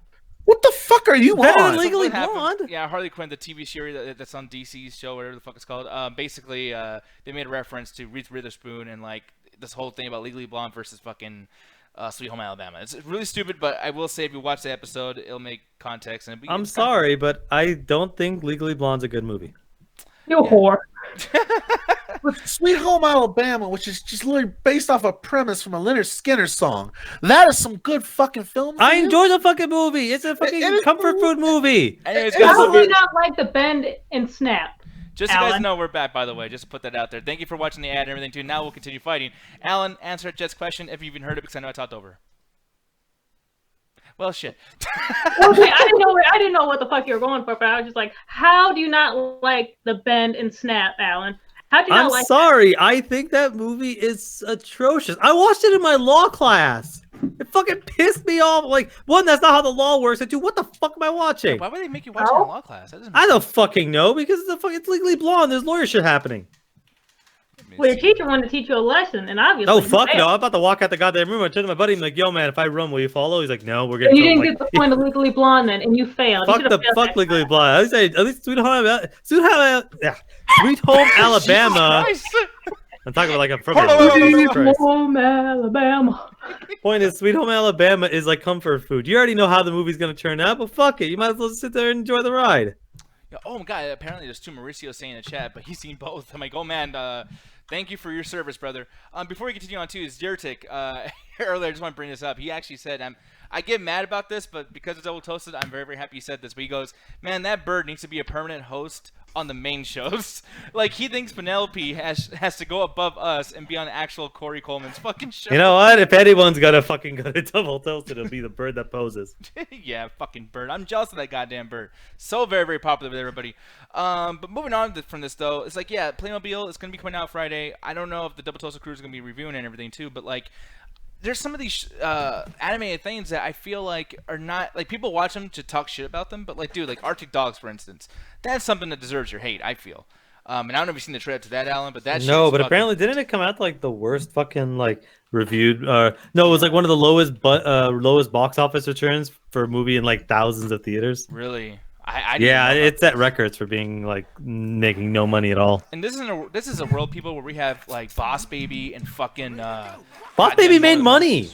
What the fuck are you Better on? than Legally Blonde. Yeah, Harley Quinn, the TV series that's on DC's show, whatever the fuck it's called. Basically, they made a reference to Reese Witherspoon and like this whole thing about Legally Blonde versus fucking Sweet Home Alabama. It's really stupid, but I will say if you watch the episode, it'll make context. And I'm sorry, but I don't think Legally Blonde's a good movie. You whore. With Sweet Home Alabama, which is just literally based off a premise from a Leonard Skinner song. That is some good fucking film. I enjoy the fucking movie. It's a fucking comfort food movie. Anyways, How guys, do you not like the bend and snap? just so you guys Alan? know, we're back, by the way. Just to put that out there. Thank you for watching the ad and everything, too. Now we'll continue fighting. Alan, answer Jet's question if you even heard it, because I know I talked over her. Well, shit. Okay, I didn't know what the fuck you were going for, but I was just like, how do you not like the bend and snap, Alan? How'd you I'm not like sorry. I think that movie is atrocious. I watched it in my law class. It fucking pissed me off. Like, one, that's not how the law works. And two, what the fuck am I watching? Why would they make you watch it in law class? That doesn't make I don't sense. fucking know because it's Legally Blonde. There's lawyer shit happening. Well, your teacher wanted to teach you a lesson, and obviously Oh you fuck failed. no! I'm about to walk out the goddamn room. I turned to my buddy. I'm like, "Yo, man, if I run, will you follow?" He's like, "No, we're getting." And you filmed." didn't Like, get the point of Legally Blonde then, and you failed. fuck You should've failed fuck that Legally time. Blonde. At least Sweet Home Alabama. Jesus I'm talking about like I'm from Hold on, here. Jesus Sweet Christ. Home Alabama. Point is, Sweet Home Alabama is like comfort food. You already know how the movie's gonna turn out, but fuck it, you might as well sit there and enjoy the ride. Yeah, oh my god, apparently there's two Mauricio saying in the chat, but he's seen both. I'm like, oh man, thank you for your service, brother. Before we continue on too, is Zyrtic, earlier, I just want to bring this up. He actually said, I get mad about this, but because it's double toasted, I'm very, very happy he said this. But he goes, man, that bird needs to be a permanent host on the main shows. Like, he thinks Penelope has to go above us and be on actual Corey Coleman's fucking show. You know what? If anyone's gonna fucking go to double toasted, it'll be the bird that poses. Yeah, fucking bird. I'm jealous of that goddamn bird. So very, very popular with everybody. But moving on from this, though, it's like, yeah, Playmobil is going to be coming out Friday. I don't know if the Double Toasted crew is going to be reviewing and everything, too, but, like, there's some of these animated things that I feel like are not, like, people watch them to talk shit about them, but, like, dude, like Arctic Dogs, for instance, that's something that deserves your hate, I feel. And I don't know if you've seen the trailer to that, Alan, but that shit No, is but fucking... apparently didn't it come out to like the worst fucking like reviewed? No, it was like one of the lowest box office returns for a movie in like thousands of theaters. Really? I didn't Yeah, know about it set records for being like making no money at all. And this is a world, people, where we have like Boss Baby and fucking Boss goddamn Baby made Mother- money.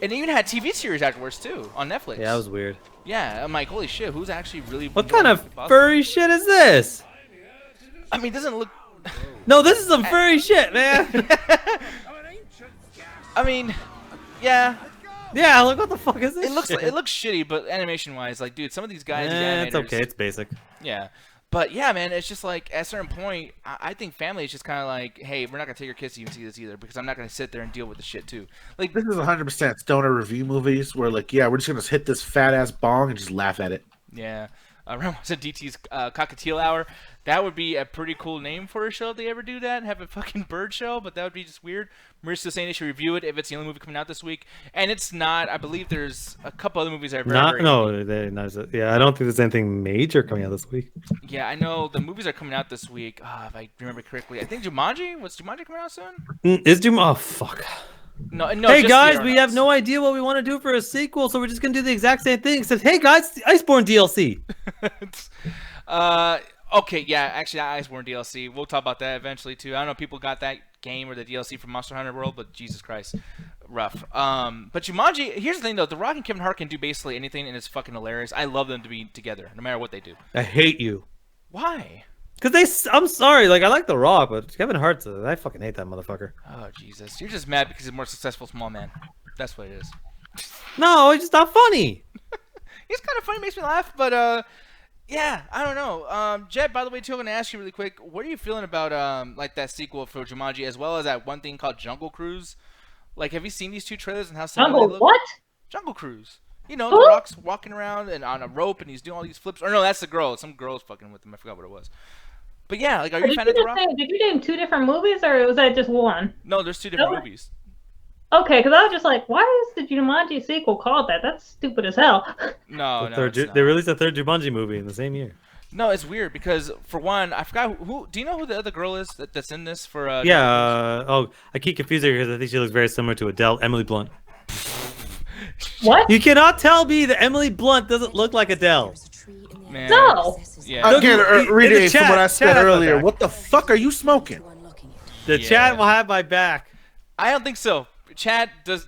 and they even had TV series afterwards too on Netflix. Yeah, that was weird. Yeah, I'm like, holy shit, who's actually really? What kind enjoying of Boss furry shit is this? Baby? I mean, it doesn't look. No, this is some furry shit, man. I mean, yeah, Yeah, look what the fuck is this? it shit? looks shitty, but animation wise, like, dude, some of these guys, these It's animators, okay. It's basic. Yeah. But yeah, man, it's just like at a certain point, I think family is just kind of like, hey, we're not gonna take your kids to even see this either because I'm not gonna sit there and deal with the shit too. Like, This is 100% stoner review movies where, like, yeah, we're just gonna hit this fat ass bong and just laugh at it. yeah, Ramos said DT's Cockatiel Hour. That would be a pretty cool name for a show if they ever do that and have a fucking bird show, but that would be just weird. Marissa's saying they should review it if it's the only movie coming out this week, and it's not. I believe there's a couple other movies that are very, Yeah, I don't think there's anything major coming out this week. Yeah, I know the movies are coming out this week. If I remember correctly, I think Jumanji. Was Jumanji coming out soon? Is Doom? Oh fuck. No. Hey just guys, the we have Aeronauts. no idea what we want to do for a sequel, so we're just gonna do the exact same thing. Except, hey guys, the Iceborne DLC. Okay, yeah, actually, Iceborne DLC. We'll talk about that eventually too. I don't know if people got that game or the DLC from Monster Hunter World, but Jesus Christ, rough. But Jumanji. Here's the thing though: The Rock and Kevin Hart can do basically anything, and it's fucking hilarious. I love them to be together, no matter what they do. I hate you. Why? I'm sorry, like I like The Rock, but Kevin Hart's I fucking hate that motherfucker. Oh Jesus, you're just mad because he's a more successful small man. That's what it is. No, it's just not funny. He's kind of funny, makes me laugh, but yeah, I don't know. Jet, by the way, too, I'm gonna ask you really quick. What are you feeling about like that sequel for Jumanji, as well as that one thing called Jungle Cruise? Like, have you seen these two trailers and how similar they Jungle look? what? Jungle Cruise. You know, Who? The Rock's walking around and on a rope, and he's doing all these flips. Or no, that's the girl. Some girl's fucking with him. I forgot what it was. But yeah, like, are you a fan of The Rock? Did you name two different movies, or was that just one? No, there's two different No. movies. Okay, because I was just like, why is the Jumanji sequel called that? That's stupid as hell. No, no, it's They not. released a third Jumanji movie in the same year. No, it's weird because for one, I forgot who. Do you know who the other girl is that's in this for? Yeah. I keep confusing her because I think she looks very similar to Adele, Emily Blunt. What? You cannot tell me that Emily Blunt doesn't look like Adele. Man. No. Yeah. Again, in the reading chat- from what I chat said has my earlier, back. what the fuck are you smoking? The Yeah. chat will have my back. I don't think so. Chad, does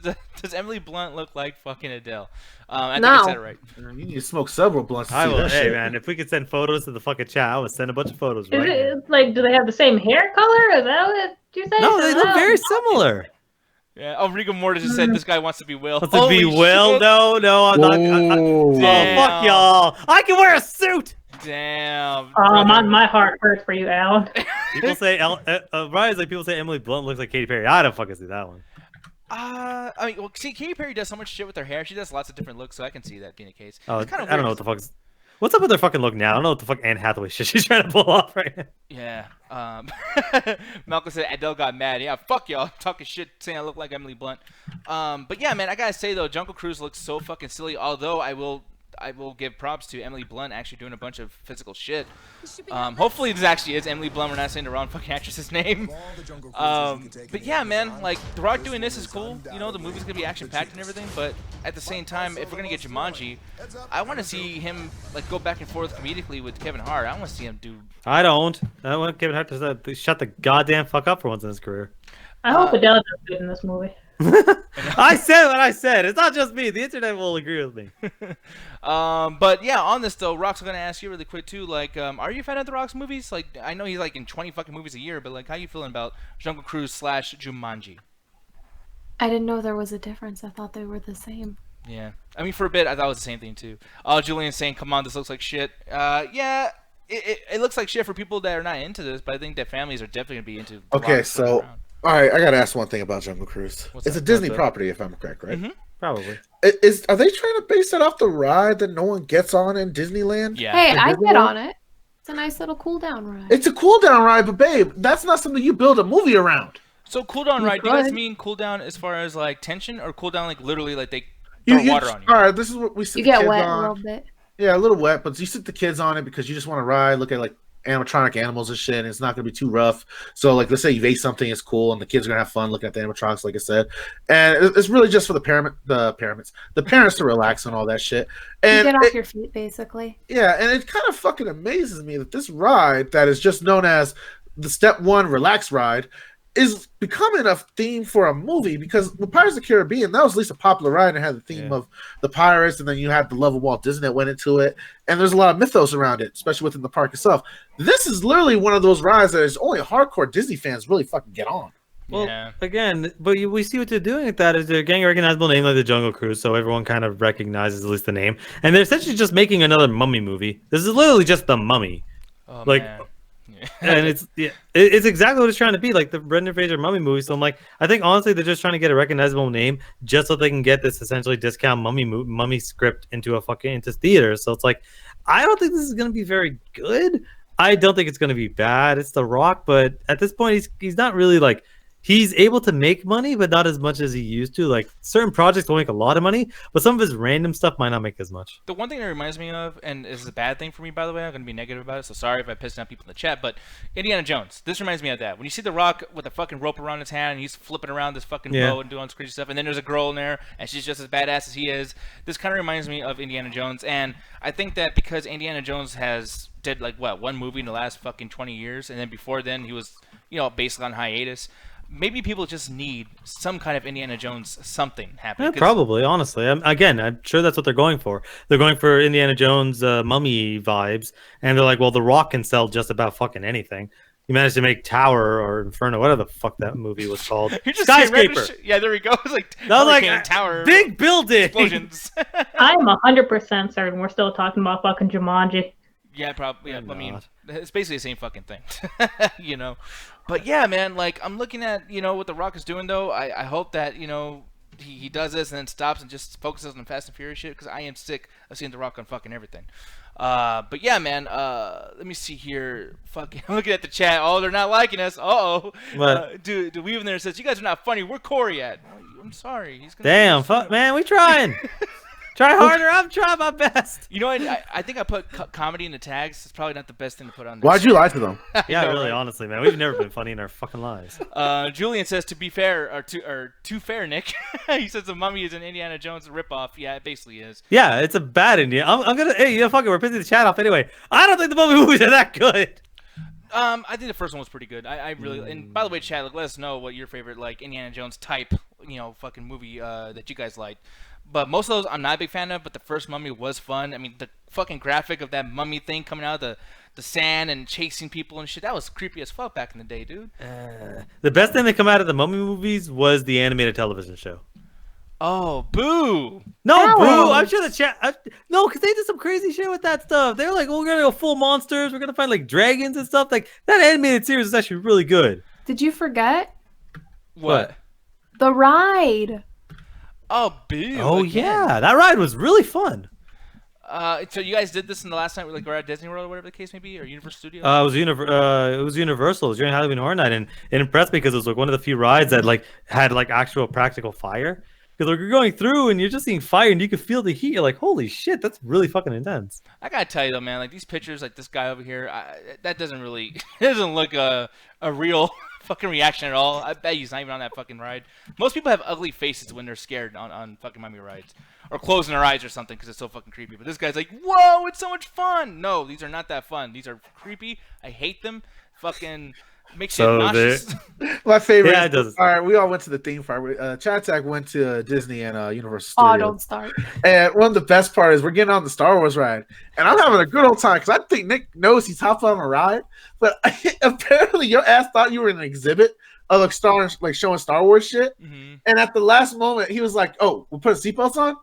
Emily Blunt look like fucking Adele? I think No. I said it right. You need to smoke several blunts to I see will. that Hey shit. man, if we could send photos to the fucking chat, I would send a bunch of photos Is right now. it like, do they have the same hair color? Is that what you said? No, they look very similar. Yeah. Oh, Rico Mortis just said this guy wants to be Will. Let's be Will. Shit. No, I'm not. Whoa. Oh, Damn. fuck y'all. I can wear a suit. Damn. My heart hurts for you, Alan. People say, Ryan's like, people say Emily Blunt looks like Katy Perry. I don't fucking see that one. I mean, well, see, Katy Perry does so much shit with her hair. She does lots of different looks, so I can see that being the case. Oh, It's kind of I don't know what the fuck's. What's up with their fucking look now? I don't know what the fuck Anne Hathaway shit she's trying to pull off right now. Yeah. Malcolm said Adele got mad. Yeah, fuck y'all talking shit saying I look like Emily Blunt. But yeah, man, I gotta say though, Jungle Cruise looks so fucking silly. Although I will give props to Emily Blunt actually doing a bunch of physical shit. Hopefully this actually is Emily Blunt. We're not saying the wrong fucking actress's name. But yeah, man, like The Rock doing this is cool. You know, the movie's gonna be action packed and everything. But at the same time, if we're gonna get Jumanji, I want to see him like go back and forth comedically with Kevin Hart. I want to see him do. I want Kevin Hart to shut the goddamn fuck up for once in his career. I hope Adele does good in this movie. I said what I said. It's not just me. The internet will agree with me. But yeah, on this though, Rock's gonna ask you really quick too. Like, are you a fan of The Rock's movies? Like, I know he's like in 20 fucking movies a year, but like, how you feeling about Jungle Cruise / Jumanji? I didn't know there was a difference. I thought they were the same. Yeah, I mean, for a bit, I thought it was the same thing too. Julian's saying, "Come on, this looks like shit." Yeah, it looks like shit for people that are not into this, but I think that families are definitely gonna be into. The Okay, Rock so around. all right, I gotta ask one thing about Jungle Cruise. What's It's that? a Disney What's that? property, if I'm correct, right? Mhm. Probably. Are they trying to base it off the ride that no one gets on in Disneyland? Yeah. Hey, The I Disney get one? on it. It's a nice little cool down ride. It's a cool down ride, but babe, that's not something you build a movie around. So cooldown, You right? Do you guys could. mean cooldown as far as like tension, or cooldown like literally like they throw water on you? All right, this is what we sit You the get kids wet on. a little bit. Yeah, a little wet, but you sit the kids on it because you just want to ride, look at like animatronic animals and shit, and it's not going to be too rough. So, like, let's say you've ate something, it's cool, and the kids are going to have fun looking at the animatronics, like I said. And it's really just for the parents to relax and all that shit. You And get off it- your feet, basically. yeah, and it kind of fucking amazes me that this ride that is just known as the Step 1 Relax Ride is becoming a theme for a movie, because with Pirates of the Caribbean, that was at least a popular ride and it had the theme of the pirates, and then you had the love of Walt Disney that went into it, and there's a lot of mythos around it, especially within the park itself. This is literally one of those rides that is only hardcore Disney fans really fucking get on. Well, Yeah. again, but we see what they're doing with that is they're getting a recognizable name like the Jungle Cruise, so everyone kind of recognizes at least the name, and they're essentially just making another Mummy movie. This is literally just the Mummy. Oh, Like, man. Yeah. And it's exactly what it's trying to be, like the Brendan Fraser Mummy movie. So I'm like, I think honestly they're just trying to get a recognizable name just so they can get this essentially discount mummy script into theaters. So it's like, I don't think this is going to be very good. I don't think it's going to be bad. It's The Rock, but at this point he's not really like, he's able to make money, but not as much as he used to. Like certain projects will make a lot of money, but some of his random stuff might not make as much. The one thing that reminds me of, and is a bad thing for me, by the way, I'm going to be negative about it, so sorry if I pissed off people in the chat, but Indiana Jones. This reminds me of that. When you see The Rock with a fucking rope around his hand, and he's flipping around this fucking bow and doing all this crazy stuff, and then there's a girl in there, and she's just as badass as he is. This kind of reminds me of Indiana Jones, and I think that because Indiana Jones did like, what, one movie in the last fucking 20 years, and then before then he was, you know, basically on hiatus. Maybe people just need some kind of Indiana Jones something happening. Yeah, probably, honestly. I'm sure that's what they're going for. They're going for Indiana Jones mummy vibes, and they're like, well, The Rock can sell just about fucking anything. He managed to make Tower or Inferno, whatever the fuck that movie was called. You're just saying random Skyscraper. shit. Yeah, there we go. It's like That was like Hurricane, Tower, big building. explosions. I'm 100% certain we're still talking about fucking Jumanji. Yeah, probably. Yeah, I'm I mean, not. it's basically the same fucking thing, you know. But yeah, man, like I'm looking at, you know, what The Rock is doing though. I hope that, you know, he does this and then stops and just focuses on Fast and Furious shit, because I am sick of seeing The Rock on fucking everything. But yeah, man. Let me see here. Fucking, I'm looking at the chat. Oh, they're not liking us. Uh-oh. What? Dude, Weave in there says, "You guys are not funny. Where Corey at?" I'm sorry. He's gonna Damn, fuck, man, we trying. Try harder. I'm trying my best. You know what? I think I put comedy in the tags. It's probably not the best thing to put on there. Why'd you lie to them? Yeah, know, really, right? honestly, man, we've never been funny in our fucking lives. Julian says, to be fair, or too fair, Nick. He says the Mummy is an Indiana Jones ripoff. Yeah, it basically is. Yeah, it's a bad Indian. I'm gonna. Hey, you fucking. We're pissing the chat off anyway. I don't think the movie movies are that good. I think the first one was pretty good. I really. And by the way, chat, like, let us know what your favorite like Indiana Jones type, you know, fucking movie that you guys liked. But most of those I'm not a big fan of. But the first Mummy was fun. I mean, the fucking graphic of that mummy thing coming out of the sand and chasing people and shit, that was creepy as fuck back in the day, dude. The best thing that come out of the Mummy movies was the animated television show. Oh, boo! No, Alex. bro, I'm sure the chat. No, because they did some crazy shit with that stuff. They were like, "Oh, we're gonna go full monsters. We're gonna find like dragons and stuff." Like that animated series is actually really good. Did you forget What? the ride? Oh, boo! Oh again. yeah, that ride was really fun. So you guys did this in the last night, like we're at Disney World or whatever the case may be, or Universal Studios? It was Universal. It was during Halloween Horror Night, and it impressed me because it was like one of the few rides that like had like actual practical fire. Because like you're going through and you're just seeing fire and you can feel the heat. You're like, holy shit, that's really fucking intense. I gotta tell you though, man, like these pictures, like this guy over here, that doesn't really, it doesn't look a real fucking reaction at all. I bet he's not even on that fucking ride. Most people have ugly faces when they're scared on fucking Miami rides, or closing their eyes or something because it's so fucking creepy. But this guy's like, whoa, it's so much fun. No, these are not that fun. These are creepy. I hate them. Fucking makes you nauseous. My favorite. Yeah, it does. All right, we all went to the theme park. Chat Tag went to Disney and Universal Oh, Studios. don't start. And one of the best part is we're getting on the Star Wars ride, and I'm having a good old time because I think Nick knows he's hopping on a ride, but apparently your ass thought you were in an exhibit of like showing Star Wars shit, and at the last moment he was like, "Oh, we'll put seatbelts on."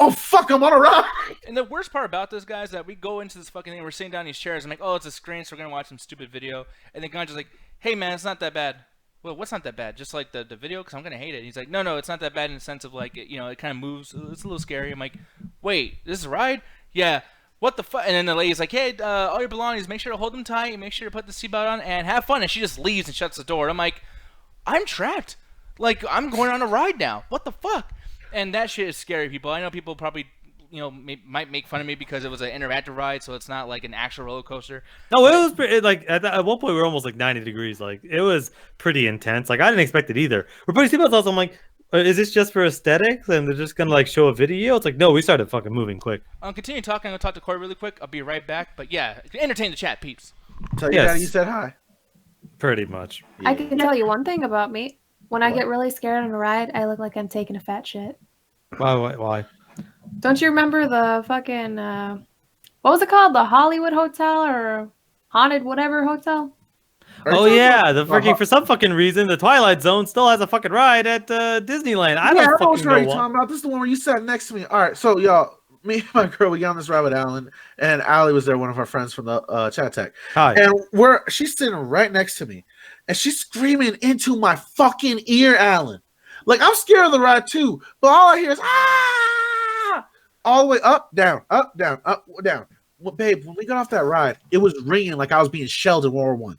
Oh fuck! I'm on a ride. And the worst part about this, guys, is that we go into this fucking thing. We're sitting down in these chairs. I'm like, oh, it's a screen, so we're gonna watch some stupid video. And the guy's just like, hey man, it's not that bad. Well, what's not that bad? Just like the video, because I'm gonna hate it. And he's like, no, it's not that bad in the sense of like, it kind of moves. It's a little scary. I'm like, wait, this is a ride? Yeah. What the fuck? And then the lady's like, hey, all your belongings, make sure to hold them tight, make sure to put the seatbelt on, and have fun. And she just leaves and shuts the door. I'm like, I'm trapped. Like, I'm going on a ride now. What the fuck? And that shit is scary, people. I know people probably, might make fun of me because it was an interactive ride, so it's not like an actual roller coaster. No, it was pretty, like at one point we were almost like 90 degrees. Like it was pretty intense. Like I didn't expect it either. We're putting seatbelts on. So I'm like, is this just for aesthetics? And they're just gonna like show a video? It's like, no, we started fucking moving quick. Continue talking. I'm gonna talk to Corey really quick. I'll be right back. But yeah, entertain the chat, peeps. Tell your daddy you said hi. Pretty much. I can tell you one thing about me. When I get really scared on a ride, I look like I'm taking a fat shit. Why? Don't you remember the fucking what was it called? The Hollywood Hotel or Haunted whatever hotel? Oh yeah, the freaking for some fucking reason the Twilight Zone still has a fucking ride at Disneyland. I don't fucking know what you're talking about. This is the one where you sat next to me. All right, so y'all, me and my girl, we got on this ride with Alan, and Allie was there, one of our friends from the chat tech. Hi. And she's sitting right next to me, and she's screaming into my fucking ear, Alan. Like I'm scared of the ride too, but all I hear is ah, all the way up, down, up, down, up, down. Well, babe, when we got off that ride, it was ringing like I was being shelled in World War I.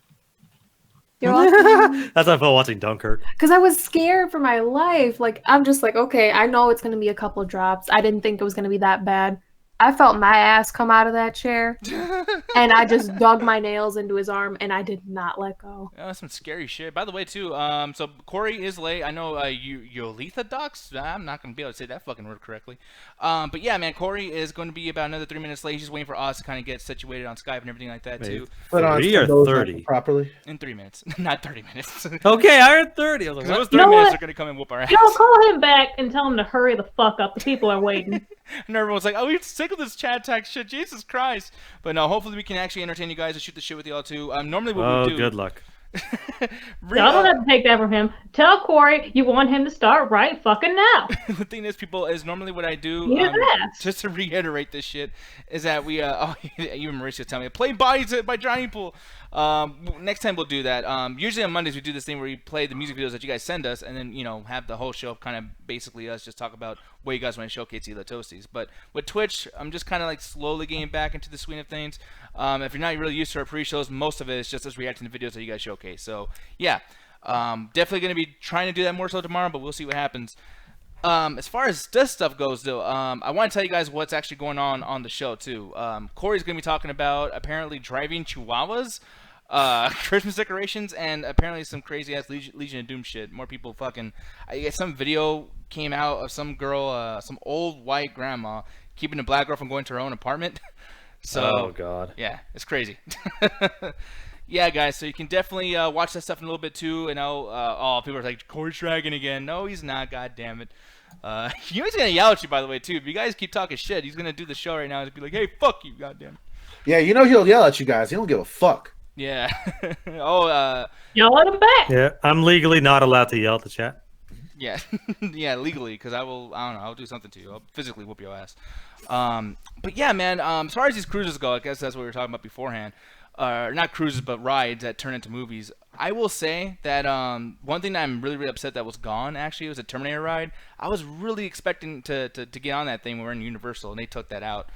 You're welcome. That's how I felt watching Dunkirk. Because I was scared for my life. Like I'm just like, okay, I know it's gonna be a couple drops. I didn't think it was gonna be that bad. I felt my ass come out of that chair, and I just dug my nails into his arm, and I did not let go. Yeah, that's some scary shit. By the way, too, so Corey is late. I know Yolitha Ducks. I'm not gonna be able to say that fucking word correctly. But yeah, man, Corey is going to be about another 3 minutes late. He's just waiting for us to kind of get situated on Skype and everything like that too. But 3 or 30 properly in 3 minutes, not 30 minutes. Okay, I heard 30. I was like, those 30 minutes are gonna come and whoop our ass. Yo, call him back and tell him to hurry the fuck up. The people are waiting. And everyone's like, oh, we're sick of this chat tag shit. Jesus Christ. But no, hopefully we can actually entertain you guys and shoot the shit with y'all too. Normally what we do. Good luck. I don't have to take that from him. Tell Corey you want him to start right fucking now. The thing is, people, is normally what I do, just to reiterate this shit, is that we, even Mauricio tell me, play Bodies by Johnny Pool. Next time we'll do that. Usually on Mondays we do this thing where we play the music videos that you guys send us, and then, have the whole show kind of basically us just talk about what you guys want to showcase to the Toasties. But with Twitch, I'm just kind of like slowly getting back into the swing of things. If you're not really used to our pre-shows, most of it is just us reacting to videos that you guys showcase. So yeah, definitely going to be trying to do that more so tomorrow, but we'll see what happens. As far as this stuff goes, though, I want to tell you guys what's actually going on the show too. Corey's going to be talking about apparently driving chihuahuas, Christmas decorations, and apparently some crazy ass Legion of Doom shit. More people fucking. I guess some video came out of some girl, some old white grandma keeping a black girl from going to her own apartment. So, oh god. Yeah, it's crazy. Yeah, guys, so you can definitely watch that stuff in a little bit too. And people are like, Corey's dragging again. No, he's not. God damn it. He's gonna yell at you, by the way, too. If you guys keep talking shit, he's gonna do the show right now and be like, hey, fuck you, goddamn. Yeah, he'll yell at you guys. He don't give a fuck. Yeah. Y'all let him back. Yeah, I'm legally not allowed to yell at the chat. Yeah, yeah, legally, because I don't know, I'll do something to you. I'll physically whoop your ass. But yeah, man, as far as these cruises go, I guess that's what we were talking about beforehand. not cruises, but rides that turn into movies. I will say that one thing that I'm really, really upset that was gone, actually, was a Terminator ride. I was really expecting to get on that thing when we were in Universal, and they took that out.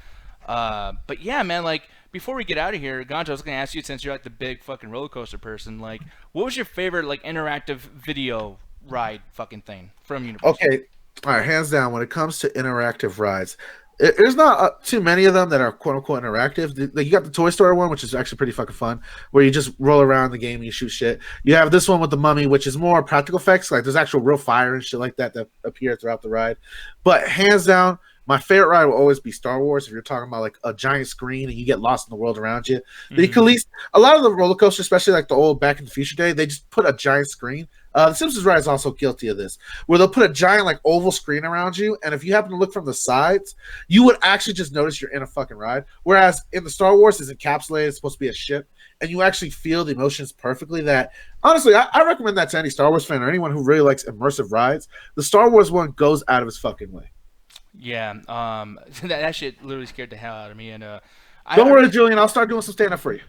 But yeah, man, like, before we get out of here, Ganjo, I was going to ask you, since you're like the big fucking roller coaster person, like, what was your favorite, like, interactive video ride fucking thing from Universal? Okay, all right, hands down. When it comes to interactive rides, there's not too many of them that are quote unquote interactive. Like, you got the Toy Story one, which is actually pretty fucking fun, where you just roll around the game and you shoot shit. You have this one with the Mummy, which is more practical effects. Like, there's actual real fire and shit like that appear throughout the ride. But hands down, my favorite ride will always be Star Wars. If you're talking about like a giant screen and you get lost in the world around you, they can at least, a lot of the roller coasters, especially like the old Back in the Future day, they just put a giant screen. The Simpsons ride is also guilty of this, where they'll put a giant like oval screen around you, and if you happen to look from the sides, you would actually just notice you're in a fucking ride. Whereas in the Star Wars, it's encapsulated, it's supposed to be a ship, and you actually feel the emotions perfectly. That honestly, I recommend that to any Star Wars fan or anyone who really likes immersive rides. The Star Wars one goes out of its fucking way. Yeah, that shit literally scared the hell out of me. And don't worry, Julian, I'll start doing some stand up for you.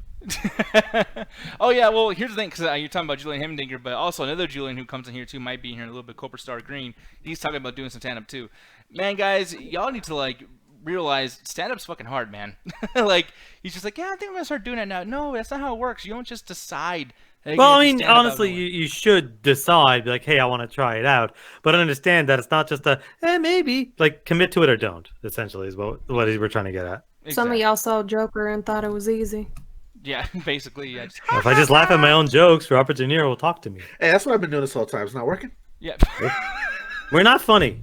Oh yeah, well here's the thing, because you're talking about Julian Hemdinger, but also another Julian who comes in here too, might be in here in a little bit, Cobra Star Green. He's talking about doing some stand up too. Man, guys, y'all need to like realize stand up's fucking hard, man. Like, he's just like, yeah, I think I'm gonna start doing it now. No, that's not how it works. You don't just decide. Well, I mean, honestly, you should decide, be like, hey, I want to try it out, but understand that it's not just a, maybe, like, commit to it or don't, essentially, is what we're trying to get at. Exactly. Some of y'all saw Joker and thought it was easy. Yeah, basically, yeah. If I just laugh at my own jokes, Robert De Niro will talk to me. Hey, that's what I've been doing this whole time. It's not working. Yeah. We're not funny.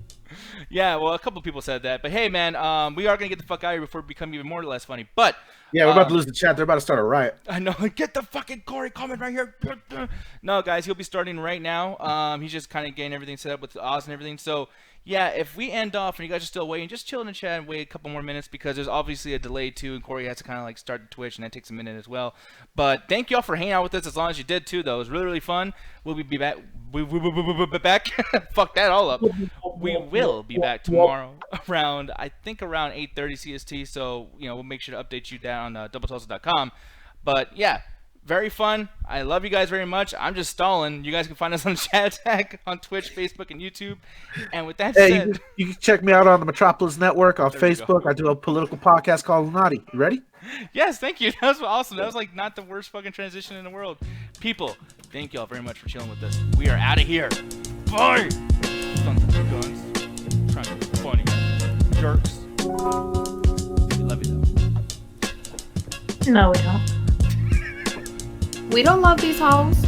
Yeah, well, a couple of people said that, but hey, man, we are gonna get the fuck out of here before we become even more or less funny. But yeah, we're about to lose the chat. They're about to start a riot. I know. Get the fucking Corey comment right here. No, guys, he'll be starting right now. He's just kind of getting everything set up with Oz and everything. So yeah, if we end off and you guys are still waiting, just chill in the chat and wait a couple more minutes, because there's obviously a delay too, and Corey has to kind of like start the Twitch, and that takes a minute as well. But thank y'all for hanging out with us as long as you did too, though. It was really, really fun. We'll be back. We'll be back. Fuck that all up. We will be back tomorrow around, I think, around 8:30 CST. So we'll make sure to update you down on doubletulsa.com. But yeah, very fun. I love you guys very much. I'm just stalling. You guys can find us on Chat Attack on Twitch, Facebook, and YouTube. And with that said, you can check me out on the Metropolis Network on Facebook. I do a political podcast called Lunati. You ready? Yes, thank you. That was awesome. That was like not the worst fucking transition in the world. People, thank y'all very much for chilling with us. We are out of here. Bye. Sons of guns. Trying to be funny. Jerks. We love you though. No, we don't. We don't love these hoes.